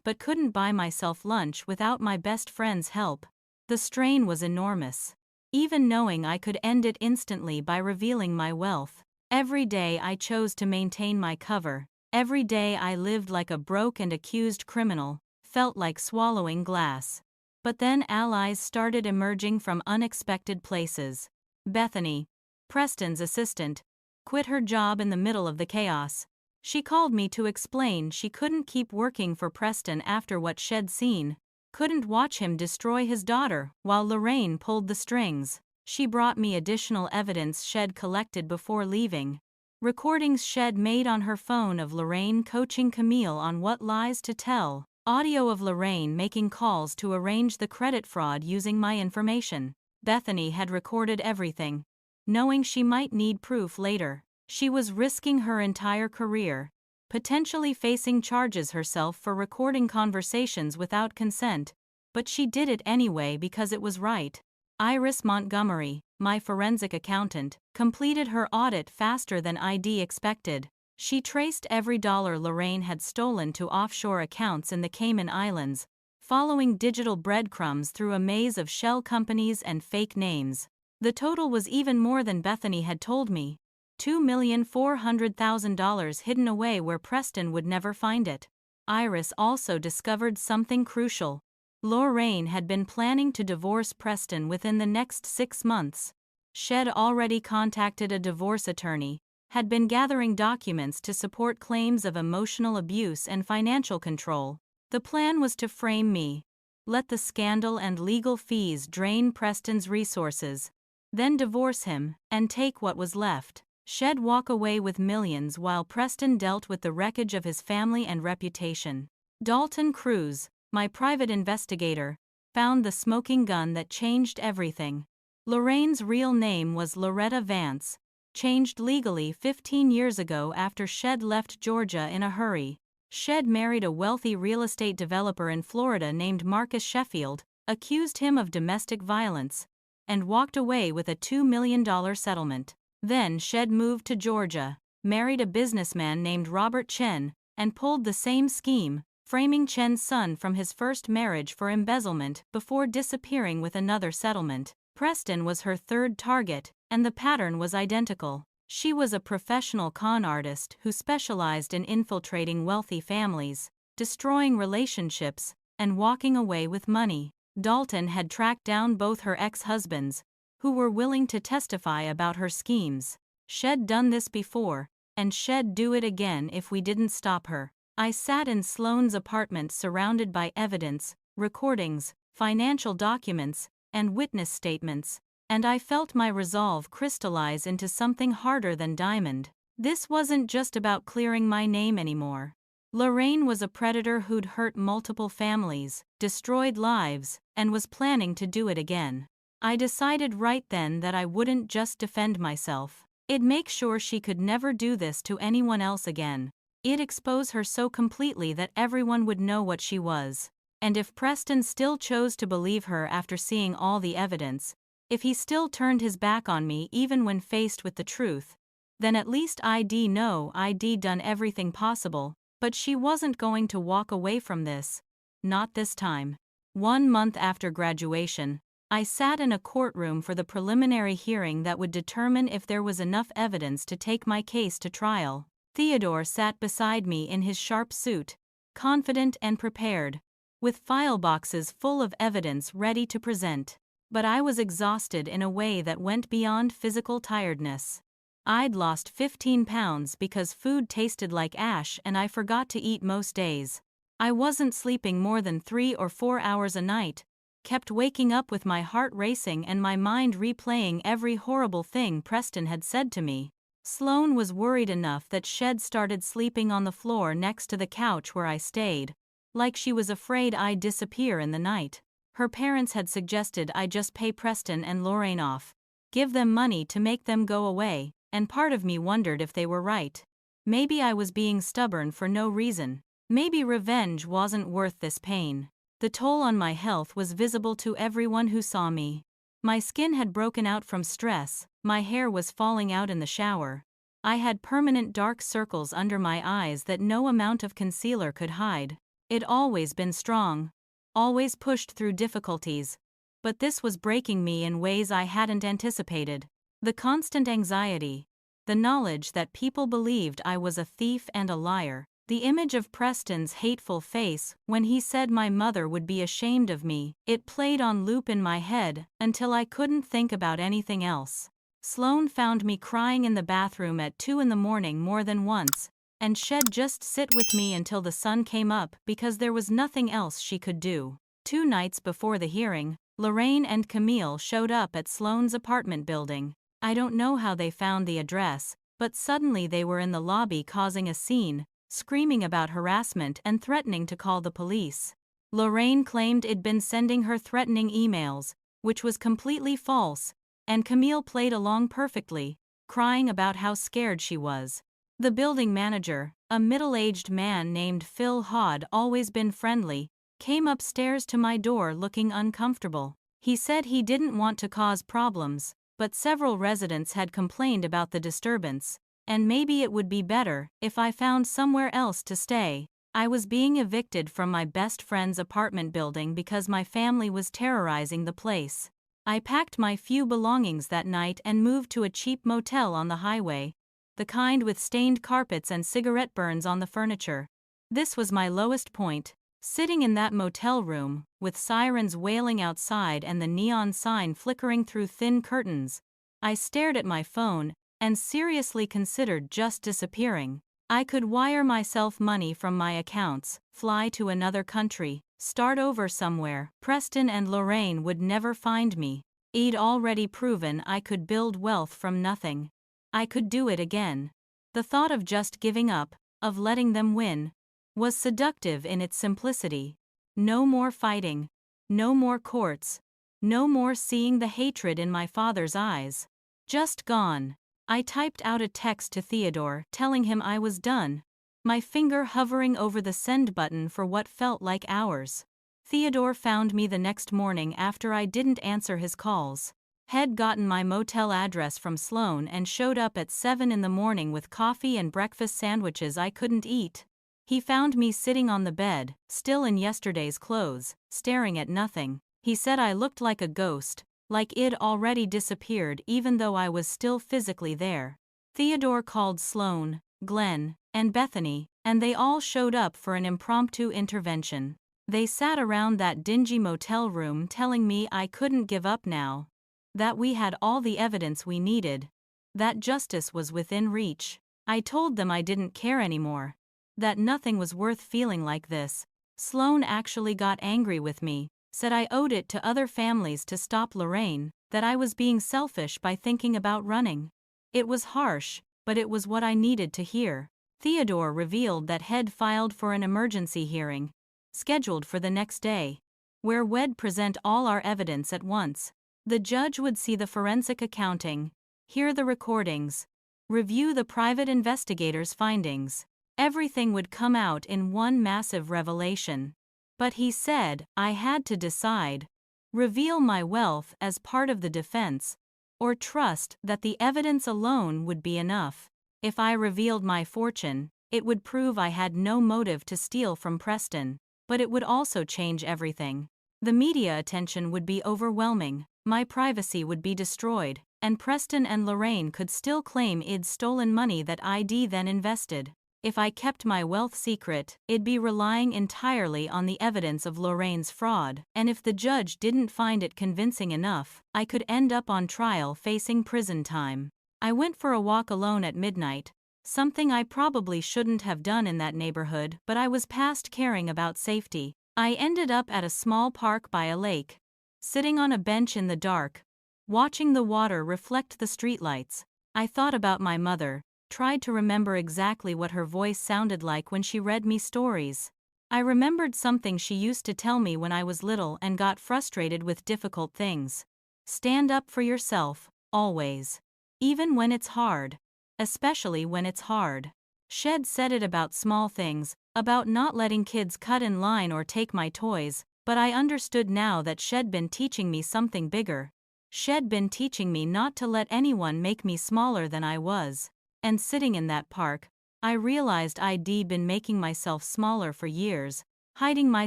but couldn't buy myself lunch without my best friend's help. The strain was enormous. Even knowing I could end it instantly by revealing my wealth. Every day I chose to maintain my cover. Every day I lived like a broke and accused criminal, felt like swallowing glass. But then allies started emerging from unexpected places. Bethany, Preston's assistant, quit her job in the middle of the chaos, She called me to explain she couldn't keep working for Preston after what she'd seen. Couldn't watch him destroy his daughter while Lorraine pulled the strings. She brought me additional evidence she'd collected before leaving. Recordings she'd made on her phone of Lorraine coaching Camille on what lies to tell. Audio of Lorraine making calls to arrange the credit fraud using my information. Bethany had recorded everything. Knowing she might need proof later, she was risking her entire career, potentially facing charges herself for recording conversations without consent, but she did it anyway because it was right. Iris Montgomery, my forensic accountant, completed her audit faster than I'd expected. She traced every dollar Lorraine had stolen to offshore accounts in the Cayman Islands, following digital breadcrumbs through a maze of shell companies and fake names. The total was even more than Bethany had told me. $2,400,000 hidden away where Preston would never find it. Iris also discovered something crucial. Lorraine had been planning to divorce Preston within the next 6 months. She'd already contacted a divorce attorney, had been gathering documents to support claims of emotional abuse and financial control. The plan was to frame me, let the scandal and legal fees drain Preston's resources, then divorce him and take what was left. She'd walk away with millions while Preston dealt with the wreckage of his family and reputation. Dalton Cruz, my private investigator, found the smoking gun that changed everything. Lorraine's real name was Loretta Vance, changed legally 15 years ago after she'd left Georgia in a hurry. She'd married a wealthy real estate developer in Florida named Marcus Sheffield, accused him of domestic violence, and walked away with a $2 million settlement. Then she'd moved to Georgia, married a businessman named Robert Chen, and pulled the same scheme, framing Chen's son from his first marriage for embezzlement before disappearing with another settlement. Preston was her third target, and the pattern was identical. She was a professional con artist who specialized in infiltrating wealthy families, destroying relationships, and walking away with money. Dalton had tracked down both her ex-husbands, who were willing to testify about her schemes. She'd done this before, and she'd do it again if we didn't stop her. I sat in Sloane's apartment surrounded by evidence, recordings, financial documents, and witness statements, and I felt my resolve crystallize into something harder than diamond. This wasn't just about clearing my name anymore. Lorraine was a predator who'd hurt multiple families, destroyed lives, and was planning to do it again. I decided right then that I wouldn't just defend myself. I'd make sure she could never do this to anyone else again. I'd expose her so completely that everyone would know what she was. And if Preston still chose to believe her after seeing all the evidence, if he still turned his back on me even when faced with the truth, then at least I'd know I'd done everything possible. But she wasn't going to walk away from this. Not this time. 1 month after graduation, I sat in a courtroom for the preliminary hearing that would determine if there was enough evidence to take my case to trial. Theodore sat beside me in his sharp suit, confident and prepared, with file boxes full of evidence ready to present. But I was exhausted in a way that went beyond physical tiredness. I'd lost 15 pounds because food tasted like ash and I forgot to eat most days. I wasn't sleeping more than 3 or 4 hours a night, kept waking up with my heart racing and my mind replaying every horrible thing Preston had said to me. Sloane was worried enough that she'd started sleeping on the floor next to the couch where I stayed, like she was afraid I'd disappear in the night. Her parents had suggested I just pay Preston and Lorraine off, give them money to make them go away, and part of me wondered if they were right. Maybe I was being stubborn for no reason. Maybe revenge wasn't worth this pain. The toll on my health was visible to everyone who saw me. My skin had broken out from stress, my hair was falling out in the shower. I had permanent dark circles under my eyes that no amount of concealer could hide. It'd always been strong, always pushed through difficulties, but this was breaking me in ways I hadn't anticipated. The constant anxiety, the knowledge that people believed I was a thief and a liar, the image of Preston's hateful face when he said my mother would be ashamed of me, it played on loop in my head until I couldn't think about anything else. Sloane found me crying in the bathroom at 2 in the morning more than once, and she'd just sit with me until the sun came up because there was nothing else she could do. 2 nights before the hearing, Lorraine and Camille showed up at Sloane's apartment building. I don't know how they found the address, but suddenly they were in the lobby causing a scene, screaming about harassment and threatening to call the police. Lorraine claimed it'd been sending her threatening emails, which was completely false, and Camille played along perfectly, crying about how scared she was. The building manager, a middle-aged man named Phil Hodd, always been friendly, came upstairs to my door looking uncomfortable. He said he didn't want to cause problems, but several residents had complained about the disturbance, and maybe it would be better if I found somewhere else to stay. I was being evicted from my best friend's apartment building because my family was terrorizing the place. I packed my few belongings that night and moved to a cheap motel on the highway, the kind with stained carpets and cigarette burns on the furniture. This was my lowest point. Sitting in that motel room, with sirens wailing outside and the neon sign flickering through thin curtains, I stared at my phone and seriously considered just disappearing. I could wire myself money from my accounts, fly to another country, start over somewhere. Preston and Lorraine would never find me. I'd already proven I could build wealth from nothing. I could do it again. The thought of just giving up, of letting them win, was seductive in its simplicity. No more fighting, no more courts, no more seeing the hatred in my father's eyes. Just gone. I typed out a text to Theodore telling him I was done, my finger hovering over the send button for what felt like hours. Theodore found me the next morning after I didn't answer his calls. Had gotten my motel address from Sloane and showed up at 7 in the morning with coffee and breakfast sandwiches I couldn't eat. He found me sitting on the bed, still in yesterday's clothes, staring at nothing. He said I looked like a ghost, like I'd already disappeared even though I was still physically there. Theodore called Sloane, Glenn, and Bethany, and they all showed up for an impromptu intervention. They sat around that dingy motel room telling me I couldn't give up now, that we had all the evidence we needed, that justice was within reach. I told them I didn't care anymore, that nothing was worth feeling like this. Sloane actually got angry with me, said I owed it to other families to stop Lorraine, that I was being selfish by thinking about running. It was harsh, but it was what I needed to hear. Theodore revealed that Head filed for an emergency hearing, scheduled for the next day, where we'd present all our evidence at once. The judge would see the forensic accounting, hear the recordings, review the private investigator's findings. Everything would come out in one massive revelation. But he said I had to decide, reveal my wealth as part of the defense, or trust that the evidence alone would be enough. If I revealed my fortune, it would prove I had no motive to steal from Preston, but it would also change everything. The media attention would be overwhelming, my privacy would be destroyed, and Preston and Lorraine could still claim I'd stolen money that I'd then invested. If I kept my wealth secret, it'd be relying entirely on the evidence of Lorraine's fraud, and if the judge didn't find it convincing enough, I could end up on trial facing prison time. I went for a walk alone at midnight, something I probably shouldn't have done in that neighborhood, but I was past caring about safety. I ended up at a small park by a lake, sitting on a bench in the dark, watching the water reflect the streetlights. I thought about my mother, tried to remember exactly what her voice sounded like when she read me stories. I remembered something she used to tell me when I was little and got frustrated with difficult things. Stand up for yourself, always. Even when it's hard. Especially when it's hard. She'd said it about small things, about not letting kids cut in line or take my toys, but I understood now that she'd been teaching me something bigger. She'd been teaching me not to let anyone make me smaller than I was. And sitting in that park, I realized I'd been making myself smaller for years, hiding my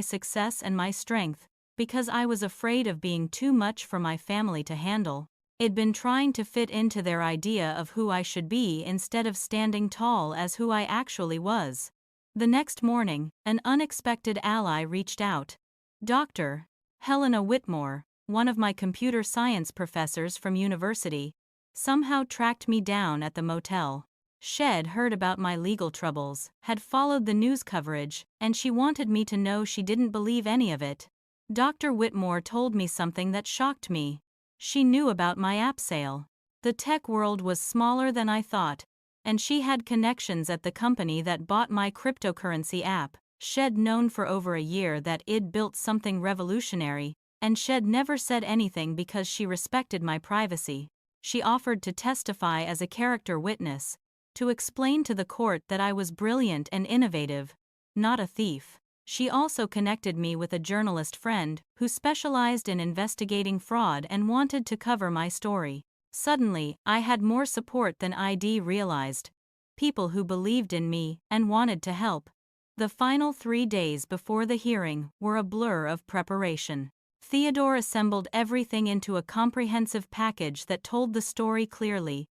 success and my strength, because I was afraid of being too much for my family to handle. I'd been trying to fit into their idea of who I should be instead of standing tall as who I actually was. The next morning, an unexpected ally reached out. Dr. Helena Whitmore, one of my computer science professors from university, somehow tracked me down at the motel. Shed heard about my legal troubles, had followed the news coverage, and she wanted me to know she didn't believe any of it. Dr. Whitmore told me something that shocked me. She knew about my app sale. The tech world was smaller than I thought, and she had connections at the company that bought my cryptocurrency app. Shed known for over a year that I'd built something revolutionary, and Shed never said anything because she respected my privacy. She offered to testify as a character witness, to explain to the court that I was brilliant and innovative, not a thief. She also connected me with a journalist friend who specialized in investigating fraud and wanted to cover my story. Suddenly, I had more support than I'd realized. People who believed in me and wanted to help. The final 3 days before the hearing were a blur of preparation. Theodore assembled everything into a comprehensive package that told the story clearly.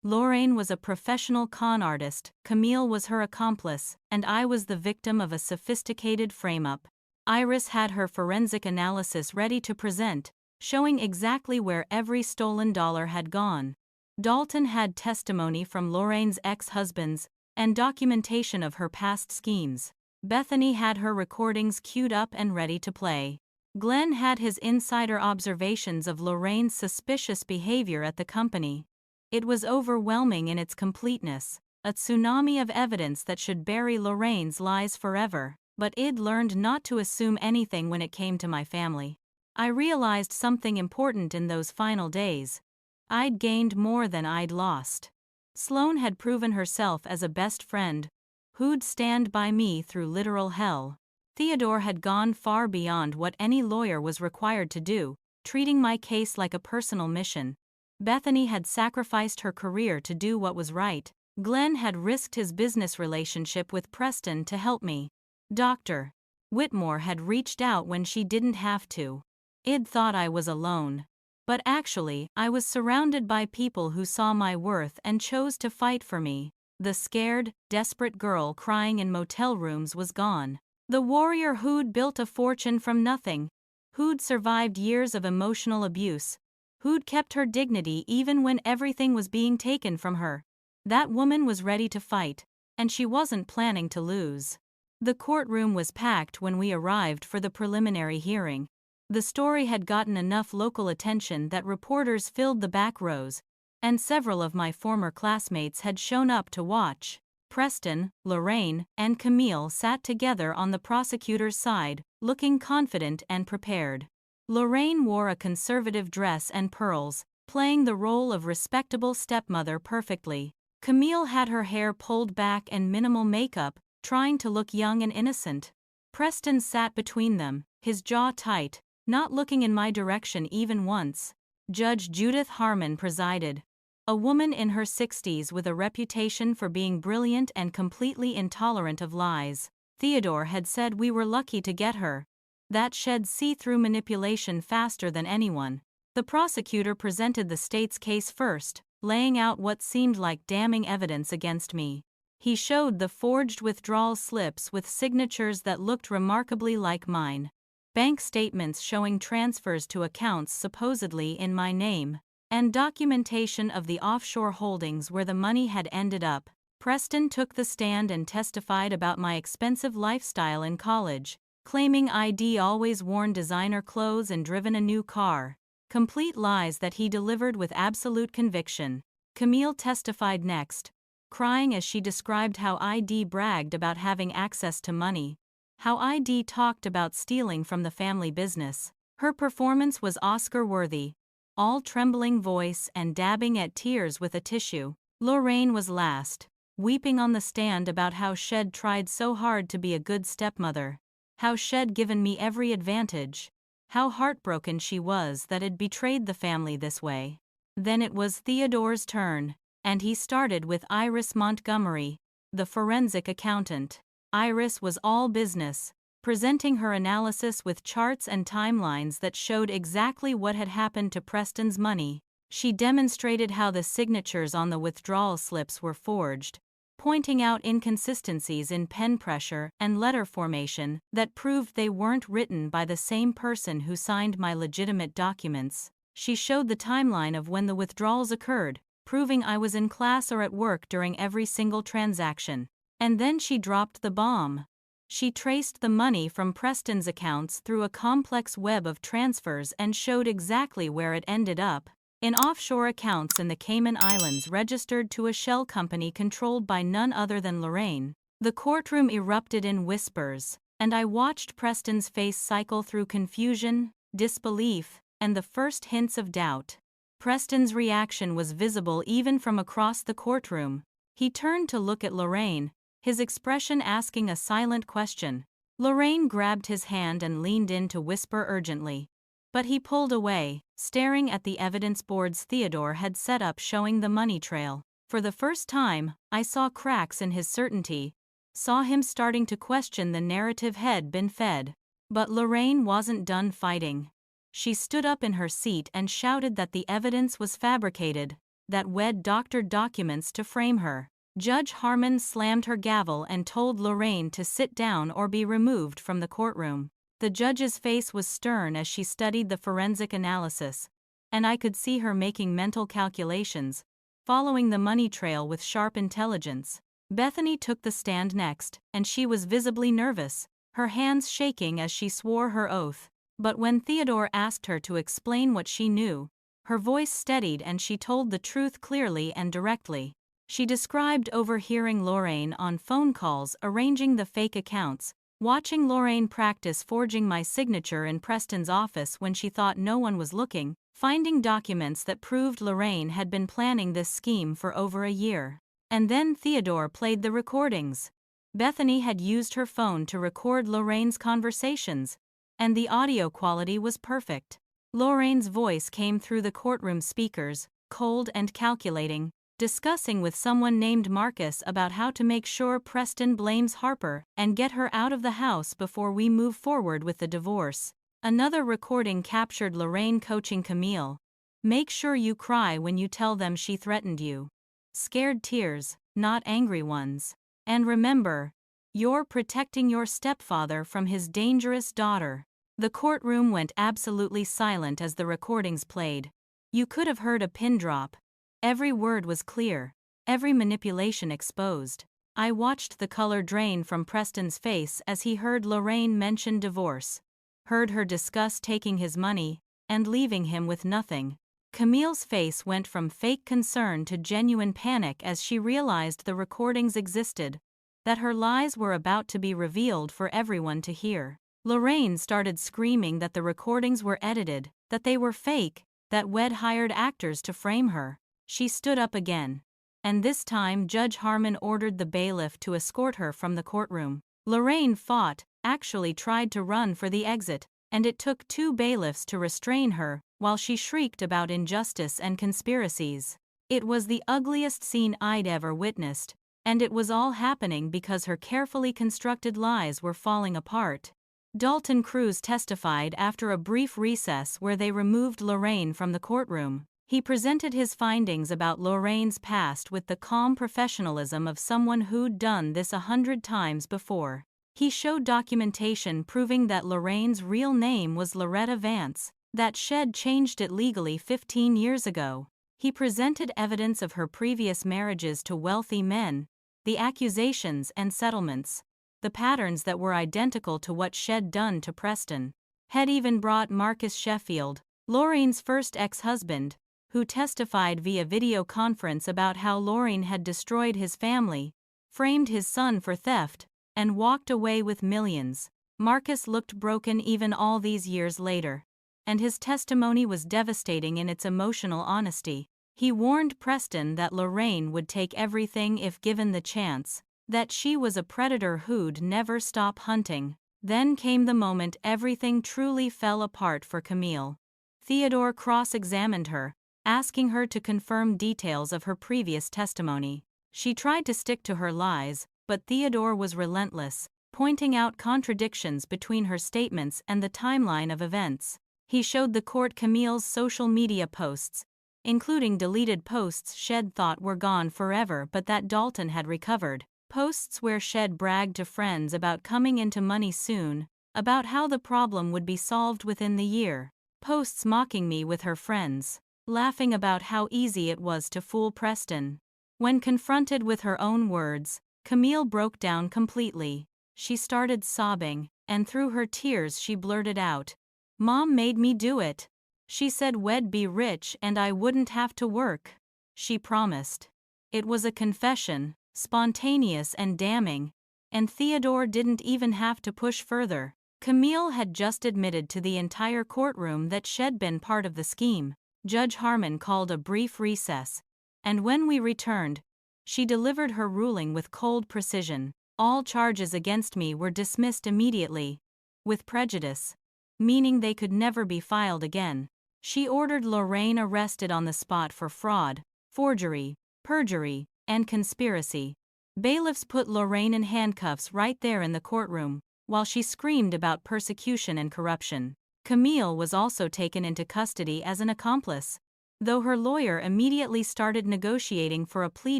Lorraine was a professional con artist, Camille was her accomplice, and I was the victim of a sophisticated frame-up. Iris had her forensic analysis ready to present, showing exactly where every stolen dollar had gone. Dalton had testimony from Lorraine's ex-husbands and documentation of her past schemes. Bethany had her recordings queued up and ready to play. Glenn had his insider observations of Lorraine's suspicious behavior at the company. It was overwhelming in its completeness, a tsunami of evidence that should bury Lorraine's lies forever, but I'd learned not to assume anything when it came to my family. I realized something important in those final days. I'd gained more than I'd lost. Sloane had proven herself as a best friend, who'd stand by me through literal hell. Theodore had gone far beyond what any lawyer was required to do, treating my case like a personal mission. Bethany had sacrificed her career to do what was right. Glenn had risked his business relationship with Preston to help me. Dr. Whitmore had reached out when she didn't have to. I'd thought I was alone. But actually, I was surrounded by people who saw my worth and chose to fight for me. The scared, desperate girl crying in motel rooms was gone. The warrior who'd built a fortune from nothing, who'd survived years of emotional abuse, who'd kept her dignity even when everything was being taken from her. That woman was ready to fight, and she wasn't planning to lose. The courtroom was packed when we arrived for the preliminary hearing. The story had gotten enough local attention that reporters filled the back rows, and several of my former classmates had shown up to watch. Preston, Lorraine, and Camille sat together on the prosecutor's side, looking confident and prepared. Lorraine wore a conservative dress and pearls, playing the role of respectable stepmother perfectly. Camille had her hair pulled back and minimal makeup, trying to look young and innocent. Preston sat between them, his jaw tight, not looking in my direction even once. Judge Judith Harmon presided. A woman in her 60s with a reputation for being brilliant and completely intolerant of lies. Theodore had said we were lucky to get her. That shed see-through manipulation faster than anyone. The prosecutor presented the state's case first, laying out what seemed like damning evidence against me. He showed the forged withdrawal slips with signatures that looked remarkably like mine. Bank statements showing transfers to accounts supposedly in my name, and documentation of the offshore holdings where the money had ended up. Preston took the stand and testified about my expensive lifestyle in college, claiming I'd always worn designer clothes and driven a new car. Complete lies that he delivered with absolute conviction. Camille testified next, crying as she described how I'd bragged about having access to money, how I'd talked about stealing from the family business. Her performance was Oscar-worthy, all trembling voice and dabbing at tears with a tissue. Lorraine was last, weeping on the stand about how Shed tried so hard to be a good stepmother, how Shed given me every advantage, how heartbroken she was that I'd betrayed the family this way. Then it was Theodore's turn, and he started with Iris Montgomery, the forensic accountant. Iris was all business, presenting her analysis with charts and timelines that showed exactly what had happened to Preston's money. She demonstrated how the signatures on the withdrawal slips were forged, pointing out inconsistencies in pen pressure and letter formation that proved they weren't written by the same person who signed my legitimate documents. She showed the timeline of when the withdrawals occurred, proving I was in class or at work during every single transaction. And then she dropped the bomb. She traced the money from Preston's accounts through a complex web of transfers and showed exactly where it ended up, in offshore accounts in the Cayman Islands registered to a shell company controlled by none other than Lorraine. The courtroom erupted in whispers, and I watched Preston's face cycle through confusion, disbelief, and the first hints of doubt. Preston's reaction was visible even from across the courtroom. He turned to look at Lorraine, his expression asking a silent question. Lorraine grabbed his hand and leaned in to whisper urgently. But he pulled away, staring at the evidence boards Theodore had set up showing the money trail. For the first time, I saw cracks in his certainty, saw him starting to question the narrative had been fed. But Lorraine wasn't done fighting. She stood up in her seat and shouted that the evidence was fabricated, that Wed doctored documents to frame her. Judge Harmon slammed her gavel and told Lorraine to sit down or be removed from the courtroom. The judge's face was stern as she studied the forensic analysis, and I could see her making mental calculations, following the money trail with sharp intelligence. Bethany took the stand next, and she was visibly nervous, her hands shaking as she swore her oath. But when Theodore asked her to explain what she knew, her voice steadied and she told the truth clearly and directly. She described overhearing Lorraine on phone calls arranging the fake accounts, watching Lorraine practice forging my signature in Preston's office when she thought no one was looking, finding documents that proved Lorraine had been planning this scheme for over a year. And then Theodore played the recordings. Bethany had used her phone to record Lorraine's conversations, and the audio quality was perfect. Lorraine's voice came through the courtroom speakers, cold and calculating, discussing with someone named Marcus about how to make sure Preston blames Harper and get her out of the house before we move forward with the divorce. Another recording captured Lorraine coaching Camille. Make sure you cry when you tell them she threatened you. Scared tears, not angry ones. And remember, you're protecting your stepfather from his dangerous daughter. The courtroom went absolutely silent as the recordings played. You could have heard a pin drop. Every word was clear, every manipulation exposed. I watched the color drain from Preston's face as he heard Lorraine mention divorce, heard her discuss taking his money and leaving him with nothing. Camille's face went from fake concern to genuine panic as she realized the recordings existed, that her lies were about to be revealed for everyone to hear. Lorraine started screaming that the recordings were edited, that they were fake, that Wed hired actors to frame her. She stood up again, and this time Judge Harmon ordered the bailiff to escort her from the courtroom. Lorraine fought, actually tried to run for the exit, and it took 2 bailiffs to restrain her while she shrieked about injustice and conspiracies. It was the ugliest scene I'd ever witnessed, and it was all happening because her carefully constructed lies were falling apart. Dalton Cruz testified after a brief recess where they removed Lorraine from the courtroom. He presented his findings about Lorraine's past with the calm professionalism of someone who'd done this 100 times before. He showed documentation proving that Lorraine's real name was Loretta Vance, that she'd changed it legally 15 years ago. He presented evidence of her previous marriages to wealthy men, the accusations and settlements, the patterns that were identical to what she'd done to Preston. Had even brought Marcus Sheffield, Lorraine's first ex-husband, who testified via video conference about how Lorraine had destroyed his family, framed his son for theft, and walked away with millions. Marcus looked broken even all these years later, and his testimony was devastating in its emotional honesty. He warned Preston that Lorraine would take everything if given the chance, that she was a predator who'd never stop hunting. Then came the moment everything truly fell apart for Camille. Theodore cross-examined her, asking her to confirm details of her previous testimony. She tried to stick to her lies, but Theodore was relentless, pointing out contradictions between her statements and the timeline of events. He showed the court Camille's social media posts, including deleted posts she'd thought were gone forever but that Dalton had recovered, posts where she'd bragged to friends about coming into money soon, about how the problem would be solved within the year, posts mocking me with her friends. laughing about how easy it was to fool Preston. When confronted with her own words, Camille broke down completely. She started sobbing, and through her tears she blurted out, "Mom made me do it. She said we'd be rich and I wouldn't have to work. She promised." It was a confession, spontaneous and damning, and Theodore didn't even have to push further. Camille had just admitted to the entire courtroom that she'd been part of the scheme. Judge Harmon called a brief recess, and when we returned, she delivered her ruling with cold precision. All charges against me were dismissed immediately, with prejudice, meaning they could never be filed again. She ordered Lorraine arrested on the spot for fraud, forgery, perjury, and conspiracy. Bailiffs put Lorraine in handcuffs right there in the courtroom, while she screamed about persecution and corruption. Camille was also taken into custody as an accomplice, though her lawyer immediately started negotiating for a plea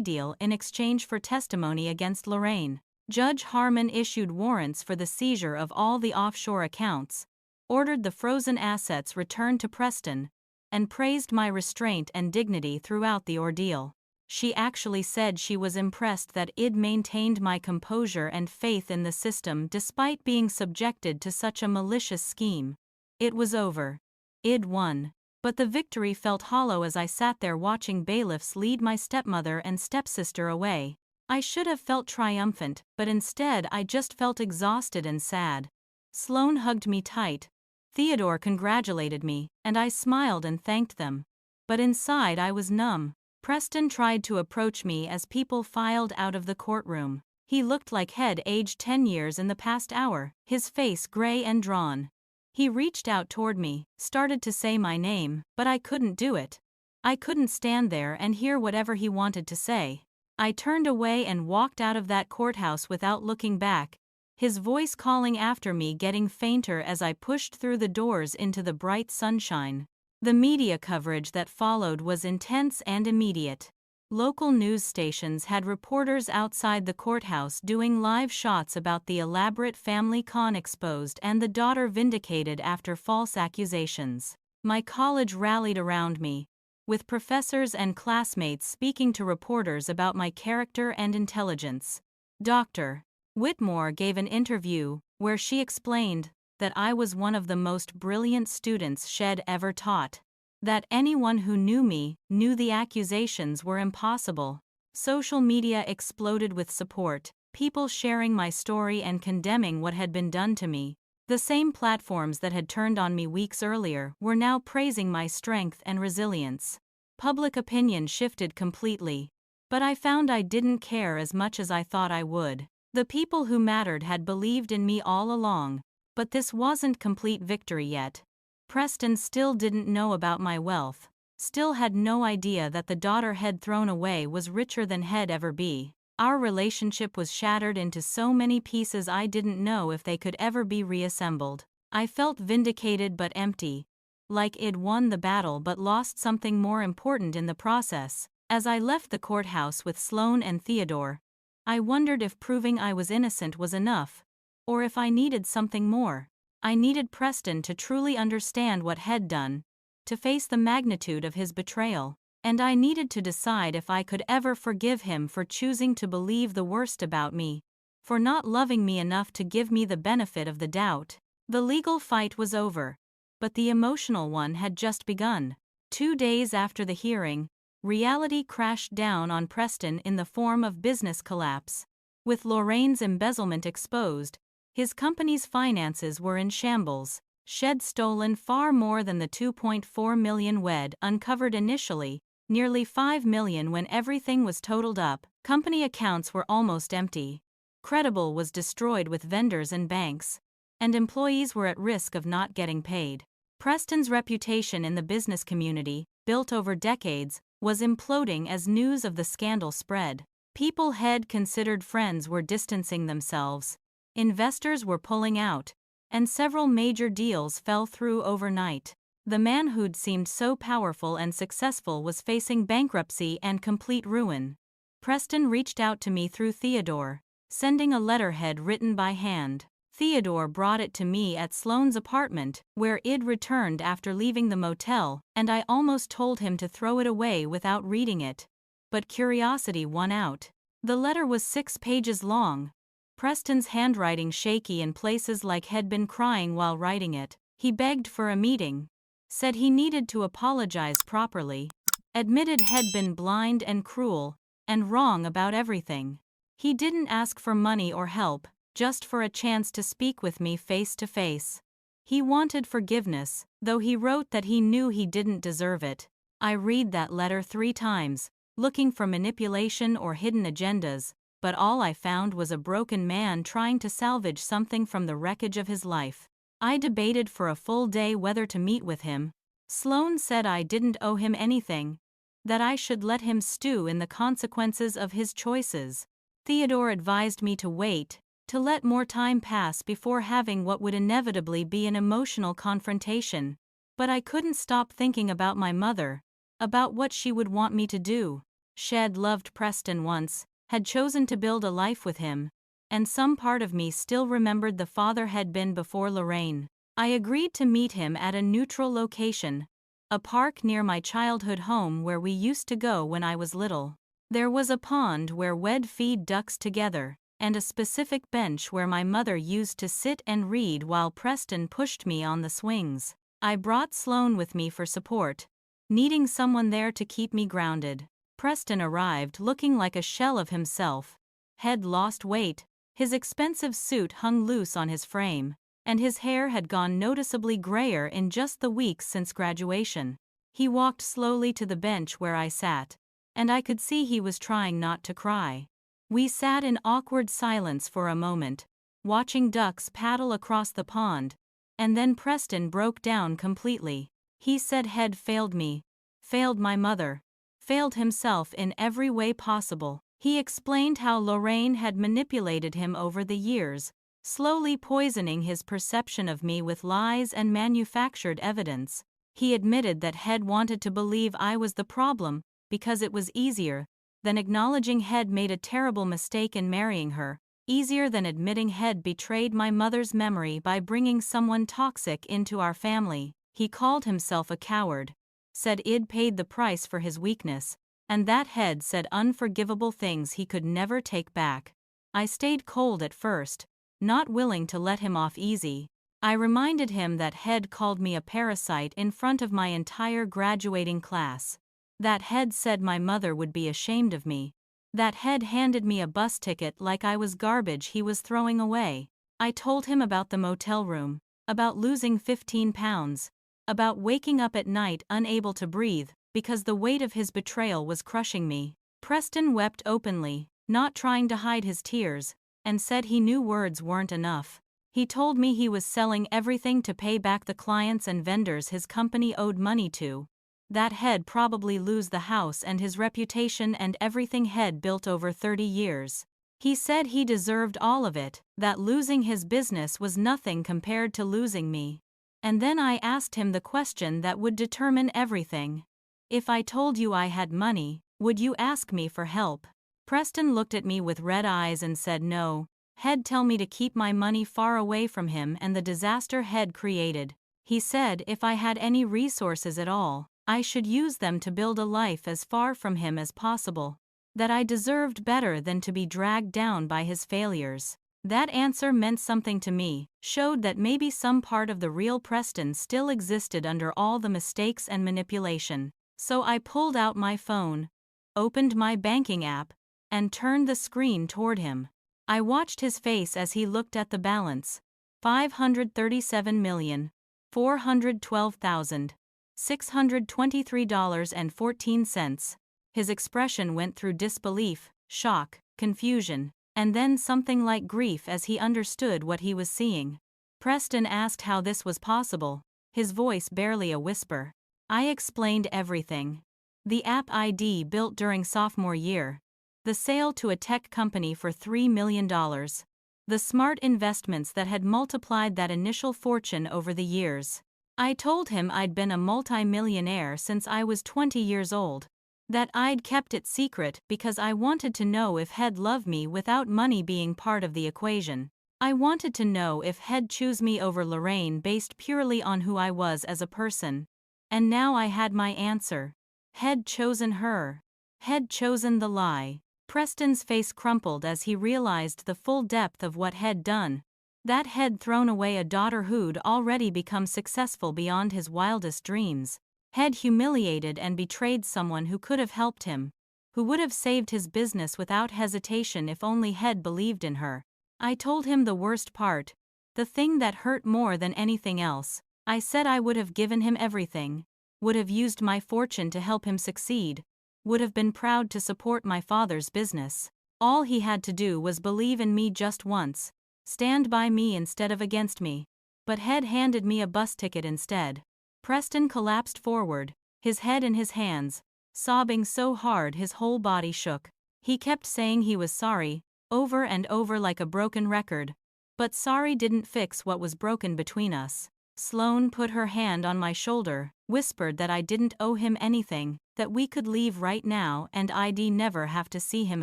deal in exchange for testimony against Lorraine. Judge Harmon issued warrants for the seizure of all the offshore accounts, ordered the frozen assets returned to Preston, and praised my restraint and dignity throughout the ordeal. She actually said she was impressed that I'd maintained my composure and faith in the system despite being subjected to such a malicious scheme. It was over. I'd won. But the victory felt hollow as I sat there watching bailiffs lead my stepmother and stepsister away. I should have felt triumphant, but instead I just felt exhausted and sad. Sloane hugged me tight. Theodore congratulated me, and I smiled and thanked them. But inside I was numb. Preston tried to approach me as people filed out of the courtroom. He looked like he'd aged 10 years in the past hour, his face gray and drawn. He reached out toward me, started to say my name, but I couldn't do it. I couldn't stand there and hear whatever he wanted to say. I turned away and walked out of that courthouse without looking back, his voice calling after me getting fainter as I pushed through the doors into the bright sunshine. The media coverage that followed was intense and immediate. Local news stations had reporters outside the courthouse doing live shots about the elaborate family con exposed and the daughter vindicated after false accusations. My college rallied around me, with professors and classmates speaking to reporters about my character and intelligence. Dr. Whitmore gave an interview where she explained that I was one of the most brilliant students she'd ever taught. That anyone who knew me knew the accusations were impossible. Social media exploded with support, people sharing my story and condemning what had been done to me. The same platforms that had turned on me weeks earlier were now praising my strength and resilience. Public opinion shifted completely, but I found I didn't care as much as I thought I would. The people who mattered had believed in me all along, but this wasn't complete victory yet. Preston still didn't know about my wealth, still had no idea that the daughter he'd thrown away was richer than he'd ever be. Our relationship was shattered into so many pieces I didn't know if they could ever be reassembled. I felt vindicated but empty, like I'd won the battle but lost something more important in the process. As I left the courthouse with Sloane and Theodore, I wondered if proving I was innocent was enough, or if I needed something more. I needed Preston to truly understand what he'd done, to face the magnitude of his betrayal, and I needed to decide if I could ever forgive him for choosing to believe the worst about me, for not loving me enough to give me the benefit of the doubt. The legal fight was over, but the emotional one had just begun. 2 days after the hearing, reality crashed down on Preston in the form of business collapse. With Lorraine's embezzlement exposed, his company's finances were in shambles. She'd stolen far more than the $2.4 million we'd uncovered initially, nearly $5 million when everything was totaled up. Company accounts were almost empty. Credible was destroyed with vendors and banks, and employees were at risk of not getting paid. Preston's reputation in the business community, built over decades, was imploding as news of the scandal spread. People he'd considered friends were distancing themselves, investors were pulling out, and several major deals fell through overnight. The man who'd seemed so powerful and successful was facing bankruptcy and complete ruin. Preston reached out to me through Theodore, sending a letterhead written by hand. Theodore brought it to me at Sloane's apartment, where Id returned after leaving the motel, and I almost told him to throw it away without reading it. But curiosity won out. The letter was 6 pages long. Preston's handwriting shaky in places like he'd been crying while writing it. He begged for a meeting. Said he needed to apologize properly. Admitted he'd been blind and cruel, and wrong about everything. He didn't ask for money or help, just for a chance to speak with me face to face. He wanted forgiveness, though he wrote that he knew he didn't deserve it. I read that letter 3 times, looking for manipulation or hidden agendas, but all I found was a broken man trying to salvage something from the wreckage of his life. I debated for a full day whether to meet with him. Sloane said I didn't owe him anything, that I should let him stew in the consequences of his choices. Theodore advised me to wait, to let more time pass before having what would inevitably be an emotional confrontation. But I couldn't stop thinking about my mother, about what she would want me to do. She'd loved Preston once, had chosen to build a life with him, and some part of me still remembered the father had been before Lorraine. I agreed to meet him at a neutral location, a park near my childhood home where we used to go when I was little. There was a pond where we'd feed ducks together, and a specific bench where my mother used to sit and read while Preston pushed me on the swings. I brought Sloane with me for support, needing someone there to keep me grounded. Preston arrived looking like a shell of himself. He'd lost weight, his expensive suit hung loose on his frame, and his hair had gone noticeably grayer in just the weeks since graduation. He walked slowly to the bench where I sat, and I could see he was trying not to cry. We sat in awkward silence for a moment, watching ducks paddle across the pond, and then Preston broke down completely. He said he'd failed me, failed my mother, failed himself in every way possible. He explained how Lorraine had manipulated him over the years, slowly poisoning his perception of me with lies and manufactured evidence. He admitted that he'd wanted to believe I was the problem because it was easier than acknowledging he'd made a terrible mistake in marrying her, easier than admitting he'd betrayed my mother's memory by bringing someone toxic into our family. He called himself a coward, said I'd paid the price for his weakness, and that he'd said unforgivable things he could never take back. I stayed cold at first, not willing to let him off easy. I reminded him that he'd called me a parasite in front of my entire graduating class, that he'd said my mother would be ashamed of me, that he'd handed me a bus ticket like I was garbage he was throwing away. I told him about the motel room, about losing 15 pounds, about waking up at night unable to breathe because the weight of his betrayal was crushing me. Preston wept openly, not trying to hide his tears, and said he knew words weren't enough. He told me he was selling everything to pay back the clients and vendors his company owed money to, that he'd probably lose the house and his reputation and everything he'd built over 30 years. He said he deserved all of it, that losing his business was nothing compared to losing me. And then I asked him the question that would determine everything. If I told you I had money, would you ask me for help? Preston looked at me with red eyes and said no. He'd tell me to keep my money far away from him and the disaster he'd created. He said if I had any resources at all, I should use them to build a life as far from him as possible. That I deserved better than to be dragged down by his failures. That answer meant something to me, showed that maybe some part of the real Preston still existed under all the mistakes and manipulation. So I pulled out my phone, opened my banking app, and turned the screen toward him. I watched his face as he looked at the balance. $537,412,623.14. His expression went through disbelief, shock, confusion, and then something like grief as he understood what he was seeing. Preston asked how this was possible, his voice barely a whisper. I explained everything. The app ID built during sophomore year. The sale to a tech company for $3 million. The smart investments that had multiplied that initial fortune over the years. I told him I'd been a multi-millionaire since I was 20 years old. That I'd kept it secret because I wanted to know if he'd love me without money being part of the equation. I wanted to know if Head chose me over Lorraine based purely on who I was as a person. And now I had my answer. Head chosen her. Head chosen the lie. Preston's face crumpled as he realized the full depth of what Head done. That Head thrown away a daughter who'd already become successful beyond his wildest dreams. Head humiliated and betrayed someone who could have helped him, who would have saved his business without hesitation if only Head believed in her. I told him the worst part, the thing that hurt more than anything else. I said I would have given him everything, would have used my fortune to help him succeed, would have been proud to support my father's business. All he had to do was believe in me just once, stand by me instead of against me. But Head handed me a bus ticket instead. Preston collapsed forward, his head in his hands, sobbing so hard his whole body shook. He kept saying he was sorry, over and over like a broken record. But sorry didn't fix what was broken between us. Sloane put her hand on my shoulder, whispered that I didn't owe him anything, that we could leave right now and I'd never have to see him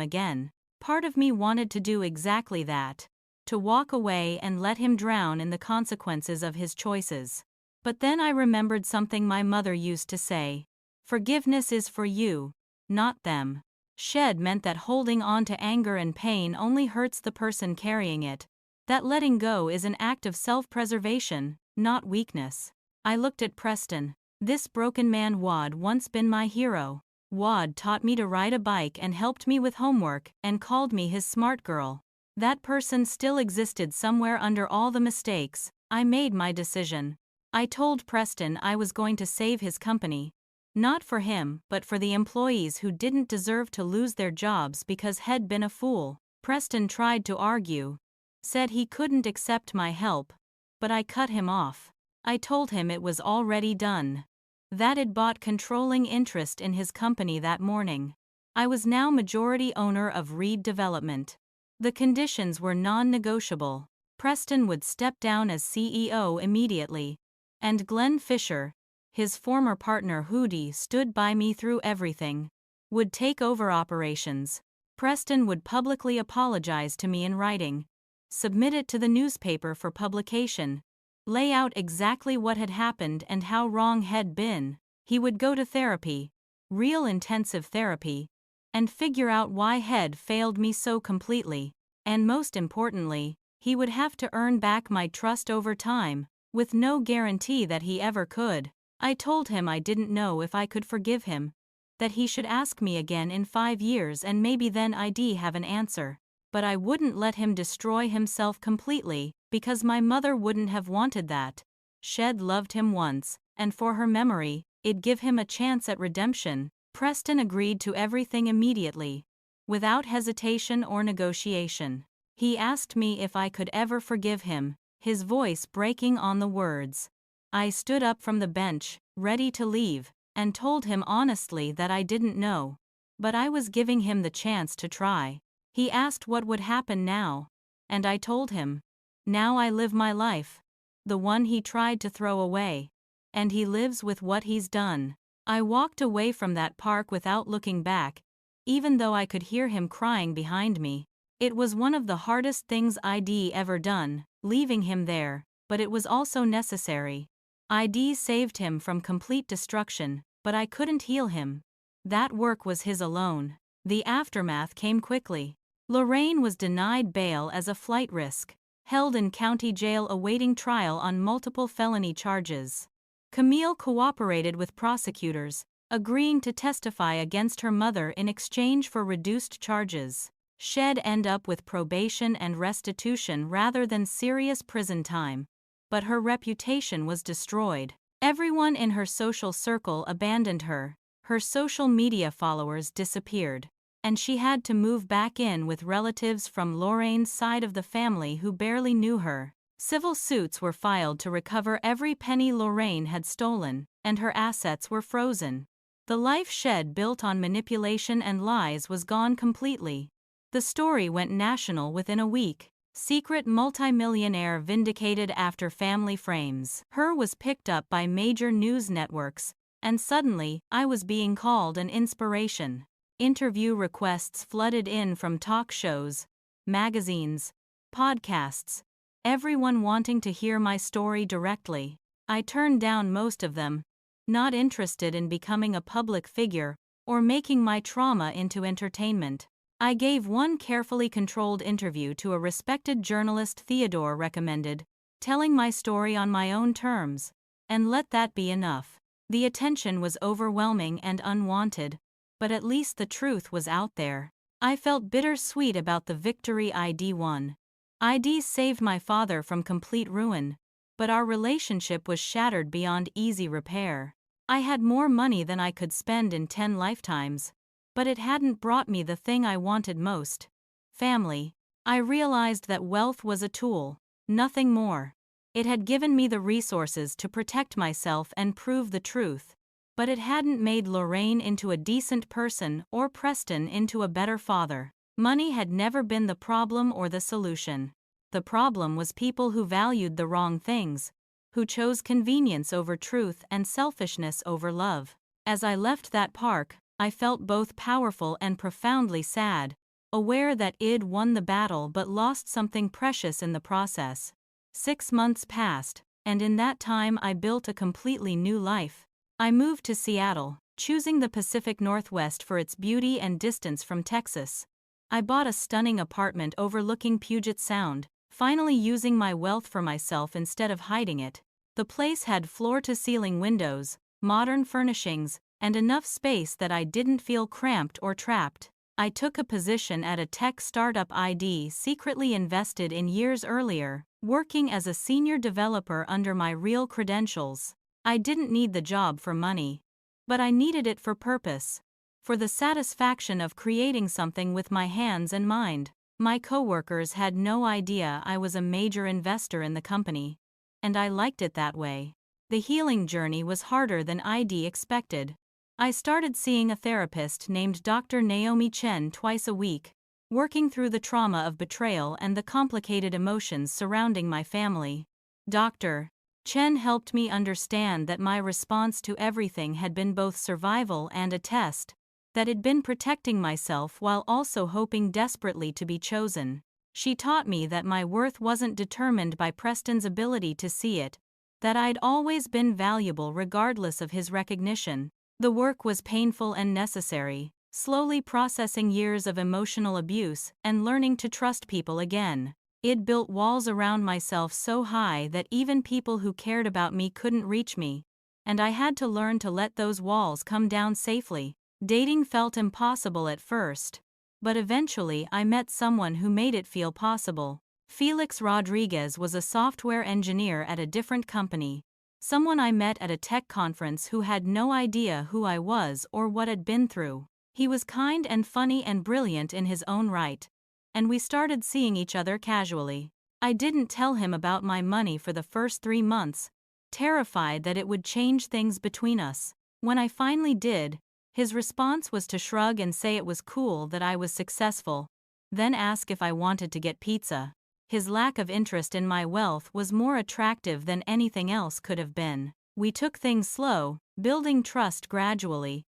again. Part of me wanted to do exactly that. To walk away and let him drown in the consequences of his choices. But then I remembered something my mother used to say. Forgiveness is for you, not them. Shed meant that holding on to anger and pain only hurts the person carrying it. That letting go is an act of self-preservation, not weakness. I looked at Preston. This broken man Wad once been my hero. Wad taught me to ride a bike and helped me with homework and called me his smart girl. That person still existed somewhere under all the mistakes. I made my decision. I told Preston I was going to save his company. Not for him, but for the employees who didn't deserve to lose their jobs because Head been a fool. Preston tried to argue. Said he couldn't accept my help. But I cut him off. I told him it was already done. That I'd bought controlling interest in his company that morning. I was now majority owner of Reid Development. The conditions were non-negotiable. Preston would step down as CEO immediately. And Glenn Fisher, his former partner Hootie, stood by me through everything. Would take over operations. Preston would publicly apologize to me in writing. Submit it to the newspaper for publication. Lay out exactly what had happened and how wrong had been. He would go to therapy, real intensive therapy, and figure out why Head failed me so completely. And most importantly, he would have to earn back my trust over time, with no guarantee that he ever could. I told him I didn't know if I could forgive him, that he should ask me again in 5 years and maybe then I'd have an answer. But I wouldn't let him destroy himself completely, because my mother wouldn't have wanted that. Shed loved him once, and for her memory, it'd give him a chance at redemption. Preston agreed to everything immediately, without hesitation or negotiation. He asked me if I could ever forgive him, his voice breaking on the words. I stood up from the bench, ready to leave, and told him honestly that I didn't know. But I was giving him the chance to try. He asked what would happen now, and I told him. Now I live my life. The one he tried to throw away. And he lives with what he's done. I walked away from that park without looking back, even though I could hear him crying behind me. It was one of the hardest things I'd ever done, leaving him there, but it was also necessary. I'd saved him from complete destruction, but I couldn't heal him. That work was his alone. The aftermath came quickly. Lorraine was denied bail as a flight risk, held in county jail awaiting trial on multiple felony charges. Camille cooperated with prosecutors, agreeing to testify against her mother in exchange for reduced charges. She'd end up with probation and restitution rather than serious prison time. But her reputation was destroyed. Everyone in her social circle abandoned her, her social media followers disappeared. And she had to move back in with relatives from Lorraine's side of the family who barely knew her. Civil suits were filed to recover every penny Lorraine had stolen, and her assets were frozen. The life Shed built on manipulation and lies was gone completely. The story went national within a week. Secret multimillionaire vindicated after family frames. Her was picked up by major news networks, and suddenly, I was being called an inspiration. Interview requests flooded in from talk shows, magazines, podcasts, everyone wanting to hear my story directly. I turned down most of them, not interested in becoming a public figure or making my trauma into entertainment. I gave one carefully controlled interview to a respected journalist Theodore recommended, telling my story on my own terms, and let that be enough. The attention was overwhelming and unwanted, but at least the truth was out there. I felt bittersweet about the victory ID won. ID saved my father from complete ruin, but our relationship was shattered beyond easy repair. I had more money than I could spend in 10 lifetimes, but it hadn't brought me the thing I wanted most: family. I realized that wealth was a tool, nothing more. It had given me the resources to protect myself and prove the truth, but it hadn't made Lorraine into a decent person or Preston into a better father. Money had never been the problem or the solution. The problem was people who valued the wrong things, who chose convenience over truth and selfishness over love. As I left that park, I felt both powerful and profoundly sad, aware that I'd won the battle but lost something precious in the process. 6 months passed, and in that time I built a completely new life. I moved to Seattle, choosing the Pacific Northwest for its beauty and distance from Texas. I bought a stunning apartment overlooking Puget Sound, finally using my wealth for myself instead of hiding it. The place had floor-to-ceiling windows, modern furnishings, and enough space that I didn't feel cramped or trapped. I took a position at a tech startup I'd secretly invested in years earlier, working as a senior developer under my real credentials. I didn't need the job for money, but I needed it for purpose, for the satisfaction of creating something with my hands and mind. My coworkers had no idea I was a major investor in the company, and I liked it that way. The healing journey was harder than I'd expected. I started seeing a therapist named Dr. Naomi Chen twice a week, working through the trauma of betrayal and the complicated emotions surrounding my family. Dr. Chen helped me understand that my response to everything had been both survival and a test, that I'd been protecting myself while also hoping desperately to be chosen. She taught me that my worth wasn't determined by Preston's ability to see it, that I'd always been valuable regardless of his recognition. The work was painful and necessary, slowly processing years of emotional abuse and learning to trust people again. I'd built walls around myself so high that even people who cared about me couldn't reach me, and I had to learn to let those walls come down safely. Dating felt impossible at first, but eventually I met someone who made it feel possible. Felix Rodriguez was a software engineer at a different company, someone I met at a tech conference who had no idea who I was or what I'd been through. He was kind and funny and brilliant in his own right, and we started seeing each other casually. I didn't tell him about my money for the first 3 months, terrified that it would change things between us. When I finally did, his response was to shrug and say it was cool that I was successful, then ask if I wanted to get pizza. His lack of interest in my wealth was more attractive than anything else could have been. We took things slow, building trust gradually,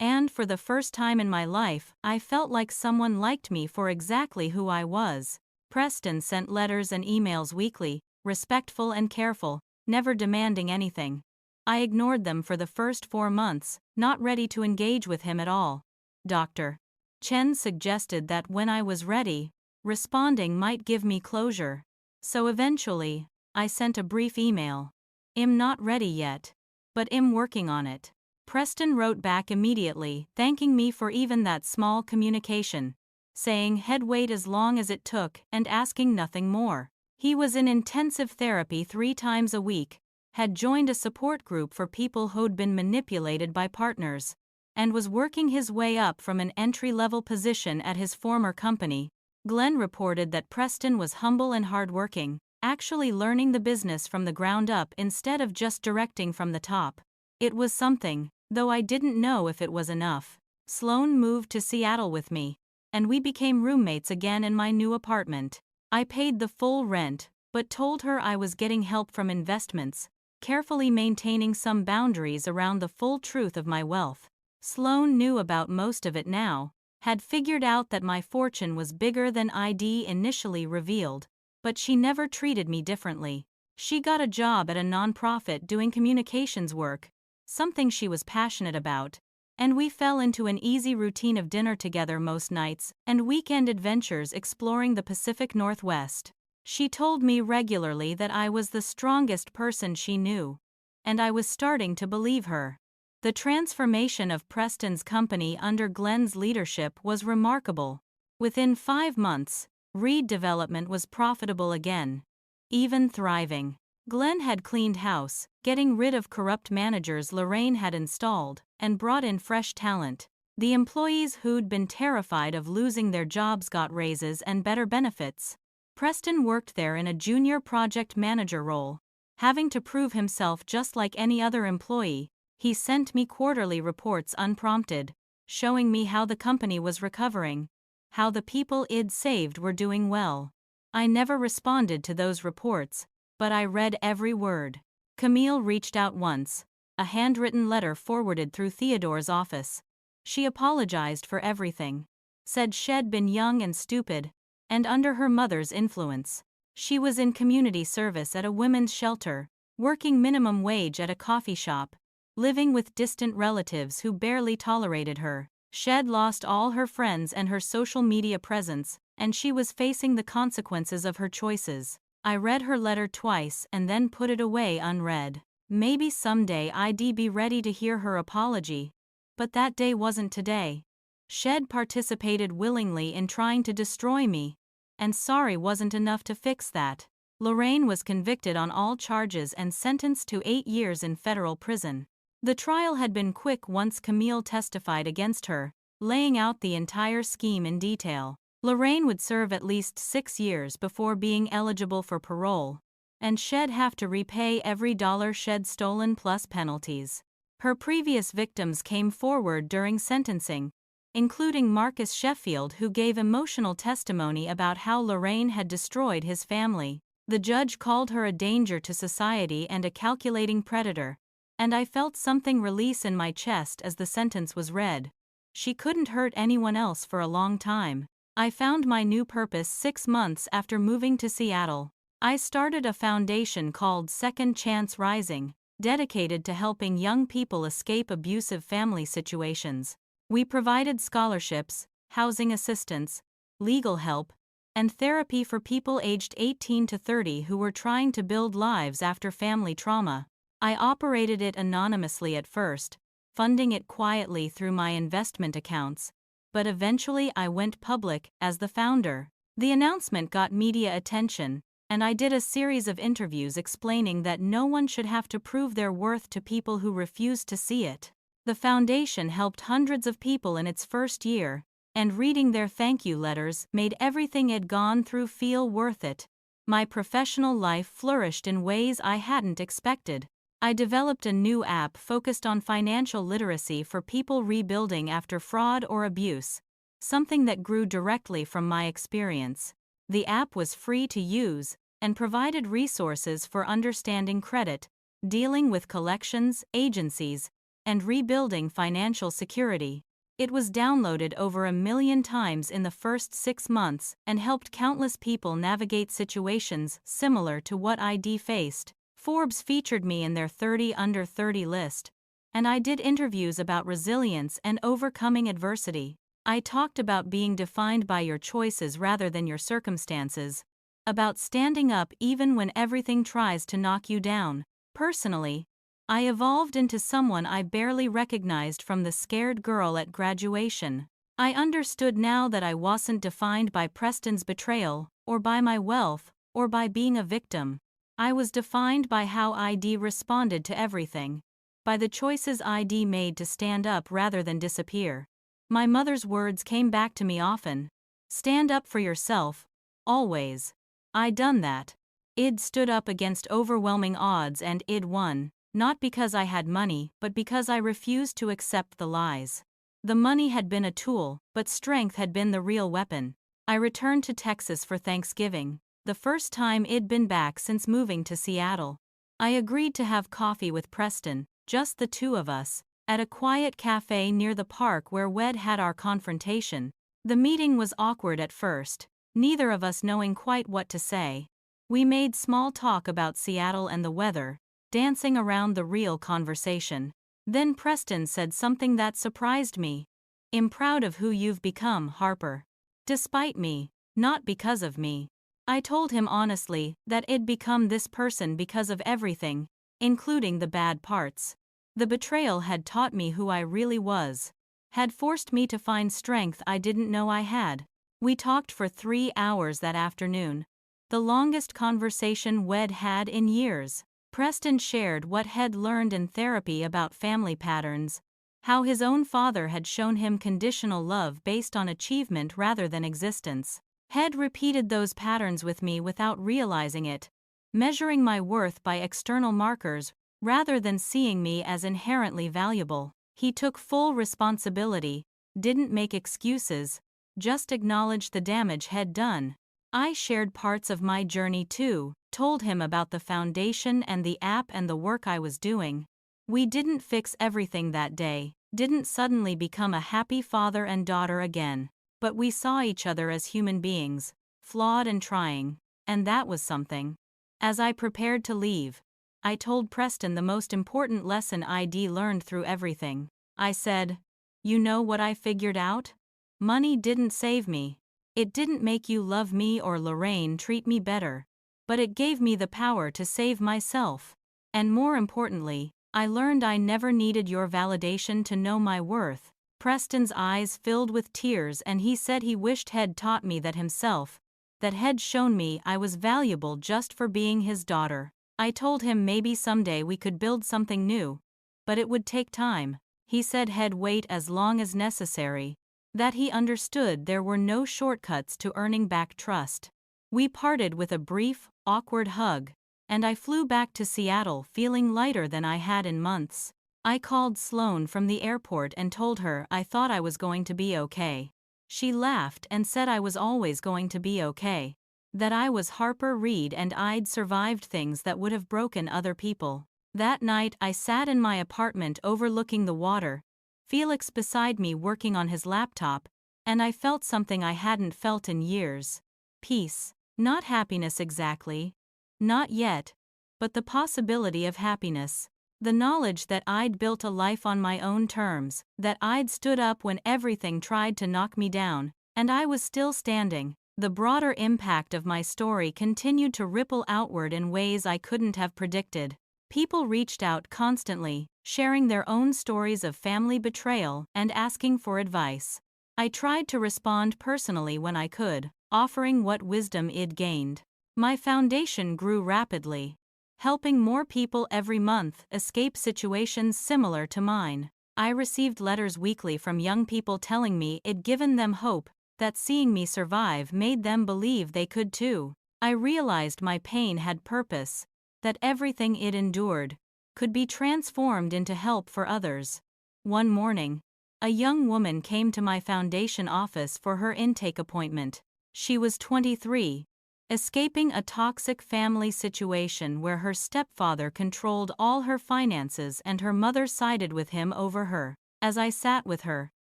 and for the first time in my life, I felt like someone liked me for exactly who I was. Preston sent letters and emails weekly, respectful and careful, never demanding anything. I ignored them for the first 4 months, not ready to engage with him at all. Dr. Chen suggested that when I was ready, responding might give me closure. So eventually, I sent a brief email. "I'm not ready yet, but I'm working on it." Preston wrote back immediately, thanking me for even that small communication, saying he'd wait as long as it took and asking nothing more. He was in intensive therapy 3 times a week, had joined a support group for people who'd been manipulated by partners, and was working his way up from an entry-level position at his former company. Glenn reported that Preston was humble and hardworking, actually learning the business from the ground up instead of just directing from the top. It was something, though I didn't know if it was enough. Sloane moved to Seattle with me, and we became roommates again in my new apartment. I paid the full rent, but told her I was getting help from investments, carefully maintaining some boundaries around the full truth of my wealth. Sloane knew about most of it now, had figured out that my fortune was bigger than I'd initially revealed, but she never treated me differently. She got a job at a nonprofit doing communications work, something she was passionate about, and we fell into an easy routine of dinner together most nights and weekend adventures exploring the Pacific Northwest. She told me regularly that I was the strongest person she knew, and I was starting to believe her. The transformation of Preston's company under Glenn's leadership was remarkable. Within 5 months, Reid Development was profitable again, even thriving. Glenn had cleaned house, getting rid of corrupt managers Lorraine had installed, and brought in fresh talent. The employees who'd been terrified of losing their jobs got raises and better benefits. Preston worked there in a junior project manager role, having to prove himself just like any other employee. He sent me quarterly reports unprompted, showing me how the company was recovering, how the people it'd saved were doing well. I never responded to those reports, but I read every word. Camille reached out once, a handwritten letter forwarded through Theodore's office. She apologized for everything, said she'd been young and stupid, and under her mother's influence. She was in community service at a women's shelter, working minimum wage at a coffee shop, living with distant relatives who barely tolerated her. She'd lost all her friends and her social media presence, and she was facing the consequences of her choices. I read her letter twice and then put it away unread. Maybe someday I'd be ready to hear her apology, but that day wasn't today. She'd participated willingly in trying to destroy me, and sorry wasn't enough to fix that. Lorraine was convicted on all charges and sentenced to 8 years in federal prison. The trial had been quick once Camille testified against her, laying out the entire scheme in detail. Lorraine would serve at least 6 years before being eligible for parole, and she'd have to repay every dollar she'd stolen plus penalties. Her previous victims came forward during sentencing, including Marcus Sheffield, who gave emotional testimony about how Lorraine had destroyed his family. The judge called her a danger to society and a calculating predator, and I felt something release in my chest as the sentence was read. She couldn't hurt anyone else for a long time. I found my new purpose 6 months after moving to Seattle. I started a foundation called Second Chance Rising, dedicated to helping young people escape abusive family situations. We provided scholarships, housing assistance, legal help, and therapy for people aged 18 to 30 who were trying to build lives after family trauma. I operated it anonymously at first, funding it quietly through my investment accounts, but eventually I went public as the founder. The announcement got media attention, and I did a series of interviews explaining that no one should have to prove their worth to people who refused to see it. The foundation helped hundreds of people in its first year, and reading their thank you letters made everything I'd gone through feel worth it. My professional life flourished in ways I hadn't expected. I developed a new app focused on financial literacy for people rebuilding after fraud or abuse, something that grew directly from my experience. The app was free to use and provided resources for understanding credit, dealing with collections, agencies, and rebuilding financial security. It was downloaded over 1 million times in the first 6 months and helped countless people navigate situations similar to what I'd faced. Forbes featured me in their 30 Under 30 list, and I did interviews about resilience and overcoming adversity. I talked about being defined by your choices rather than your circumstances, about standing up even when everything tries to knock you down. Personally, I evolved into someone I barely recognized from the scared girl at graduation. I understood now that I wasn't defined by Preston's betrayal, or by my wealth, or by being a victim. I was defined by how I'd responded to everything, by the choices I'd made to stand up rather than disappear. My mother's words came back to me often. Stand up for yourself, always. I'd done that. I'd stood up against overwhelming odds and I'd won, not because I had money but because I refused to accept the lies. The money had been a tool, but strength had been the real weapon. I returned to Texas for Thanksgiving, the first time I'd been back since moving to Seattle. I agreed to have coffee with Preston, just the two of us, at a quiet cafe near the park where we'd had our confrontation. The meeting was awkward at first. neither of us knowing quite what to say. We made small talk about Seattle and the weather, dancing around the real conversation. Then Preston said something that surprised me. "I'm proud of who you've become, Harper. Despite me, not because of me." I told him honestly that I'd become this person because of everything, including the bad parts. The betrayal had taught me who I really was, had forced me to find strength I didn't know I had. We talked for 3 hours that afternoon, the longest conversation we'd had in years. Preston shared what he'd learned in therapy about family patterns, how his own father had shown him conditional love based on achievement rather than existence. He'd repeated those patterns with me without realizing it, measuring my worth by external markers rather than seeing me as inherently valuable. He took full responsibility, didn't make excuses, just acknowledged the damage he'd done. I shared parts of my journey too, told him about the foundation and the app and the work I was doing. We didn't fix everything that day, didn't suddenly become a happy father and daughter again, but we saw each other as human beings, flawed and trying, and that was something. As I prepared to leave, I told Preston the most important lesson I'd learned through everything. I said, "You know what I figured out? Money didn't save me. It didn't make you love me or Lorraine treat me better, but it gave me the power to save myself. And more importantly, I learned I never needed your validation to know my worth." Preston's eyes filled with tears and he said he wished he'd taught me that himself, that he'd shown me I was valuable just for being his daughter. I told him maybe someday we could build something new, but it would take time. He said he'd wait as long as necessary, that he understood there were no shortcuts to earning back trust. We parted with a brief, awkward hug, and I flew back to Seattle feeling lighter than I had in months. I called Sloan from the airport and told her I thought I was going to be okay. She laughed and said I was always going to be okay, that I was Harper Reid and I'd survived things that would have broken other people. That night I sat in my apartment overlooking the water, Felix beside me working on his laptop, and I felt something I hadn't felt in years. Peace. Not happiness exactly. Not yet. But the possibility of happiness. The knowledge that I'd built a life on my own terms, that I'd stood up when everything tried to knock me down, and I was still standing. The broader impact of my story continued to ripple outward in ways I couldn't have predicted. People reached out constantly, sharing their own stories of family betrayal and asking for advice. I tried to respond personally when I could, offering what wisdom I'd gained. My foundation grew rapidly, helping more people every month escape situations similar to mine. I received letters weekly from young people telling me it'd given them hope, that seeing me survive made them believe they could too. I realized my pain had purpose, that everything it endured could be transformed into help for others. One morning, a young woman came to my foundation office for her intake appointment. She was 23, escaping a toxic family situation where her stepfather controlled all her finances and her mother sided with him over her. As I sat with her,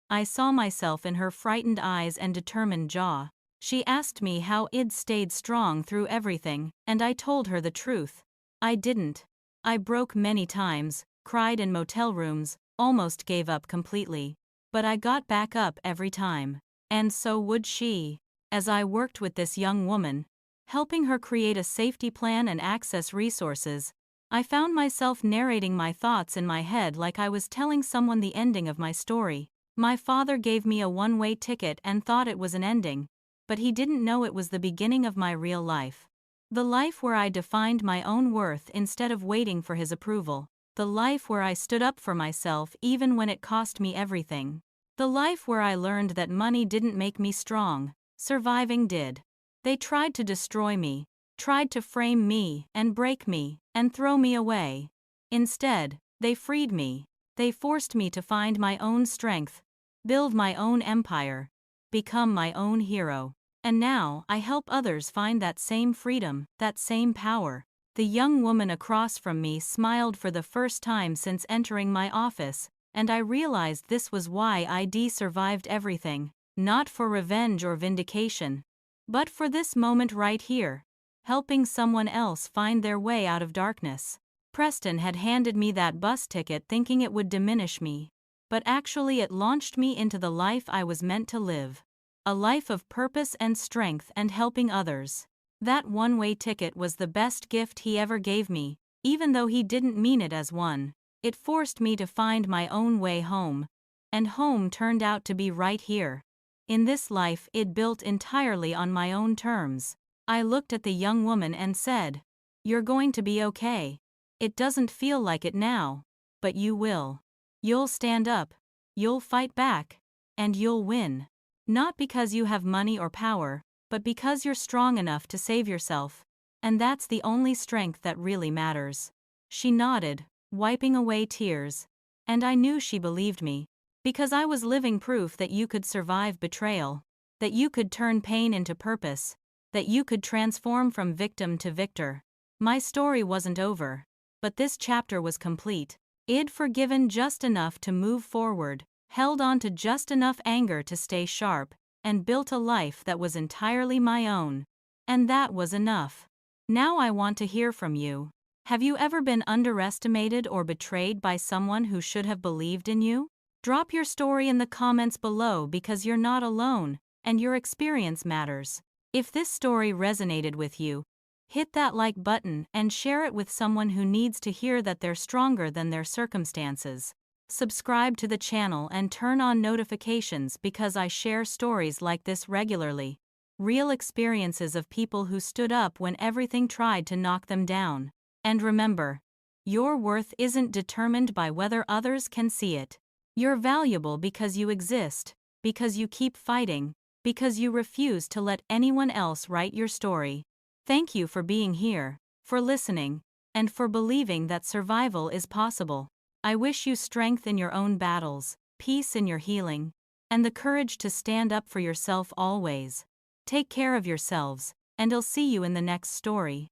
I saw myself in her frightened eyes and determined jaw. She asked me how I'd stayed strong through everything, and I told her the truth. I didn't. I broke many times, cried in motel rooms, almost gave up completely. But I got back up every time. And so would she. As I worked with this young woman, helping her create a safety plan and access resources, I found myself narrating my thoughts in my head like I was telling someone the ending of my story. My father gave me a one-way ticket and thought it was an ending, but he didn't know it was the beginning of my real life. The life where I defined my own worth instead of waiting for his approval. The life where I stood up for myself even when it cost me everything. The life where I learned that money didn't make me strong, surviving did. They tried to destroy me, tried to frame me and break me and throw me away. Instead, they freed me. They forced me to find my own strength, build my own empire, become my own hero. And now I help others find that same freedom, that same power. The young woman across from me smiled for the first time since entering my office, and I realized this was why I'd survived everything. Not for revenge or vindication, but for this moment right here, helping someone else find their way out of darkness. Preston had handed me that bus ticket thinking it would diminish me, but actually it launched me into the life I was meant to live. A life of purpose and strength and helping others. That one-way ticket was the best gift he ever gave me, even though he didn't mean it as one. It forced me to find my own way home, and home turned out to be right here. In this life it built entirely on my own terms. I looked at the young woman and said, "You're going to be okay. It doesn't feel like it now, but you will. You'll stand up, you'll fight back, and you'll win. Not because you have money or power, but because you're strong enough to save yourself, and that's the only strength that really matters." She nodded, wiping away tears, and I knew she believed me, because I was living proof that you could survive betrayal, that you could turn pain into purpose, that you could transform from victim to victor. My story wasn't over, but this chapter was complete. I'd forgiven just enough to move forward, held on to just enough anger to stay sharp, and built a life that was entirely my own. And that was enough. Now I want to hear from you. Have you ever been underestimated or betrayed by someone who should have believed in you? Drop your story in the comments below because you're not alone, and your experience matters. If this story resonated with you, hit that like button and share it with someone who needs to hear that they're stronger than their circumstances. Subscribe to the channel and turn on notifications because I share stories like this regularly. Real experiences of people who stood up when everything tried to knock them down. And remember, your worth isn't determined by whether others can see it. You're valuable because you exist, because you keep fighting, because you refuse to let anyone else write your story. Thank you for being here, for listening, and for believing that survival is possible. I wish you strength in your own battles, peace in your healing, and the courage to stand up for yourself always. Take care of yourselves, and I'll see you in the next story.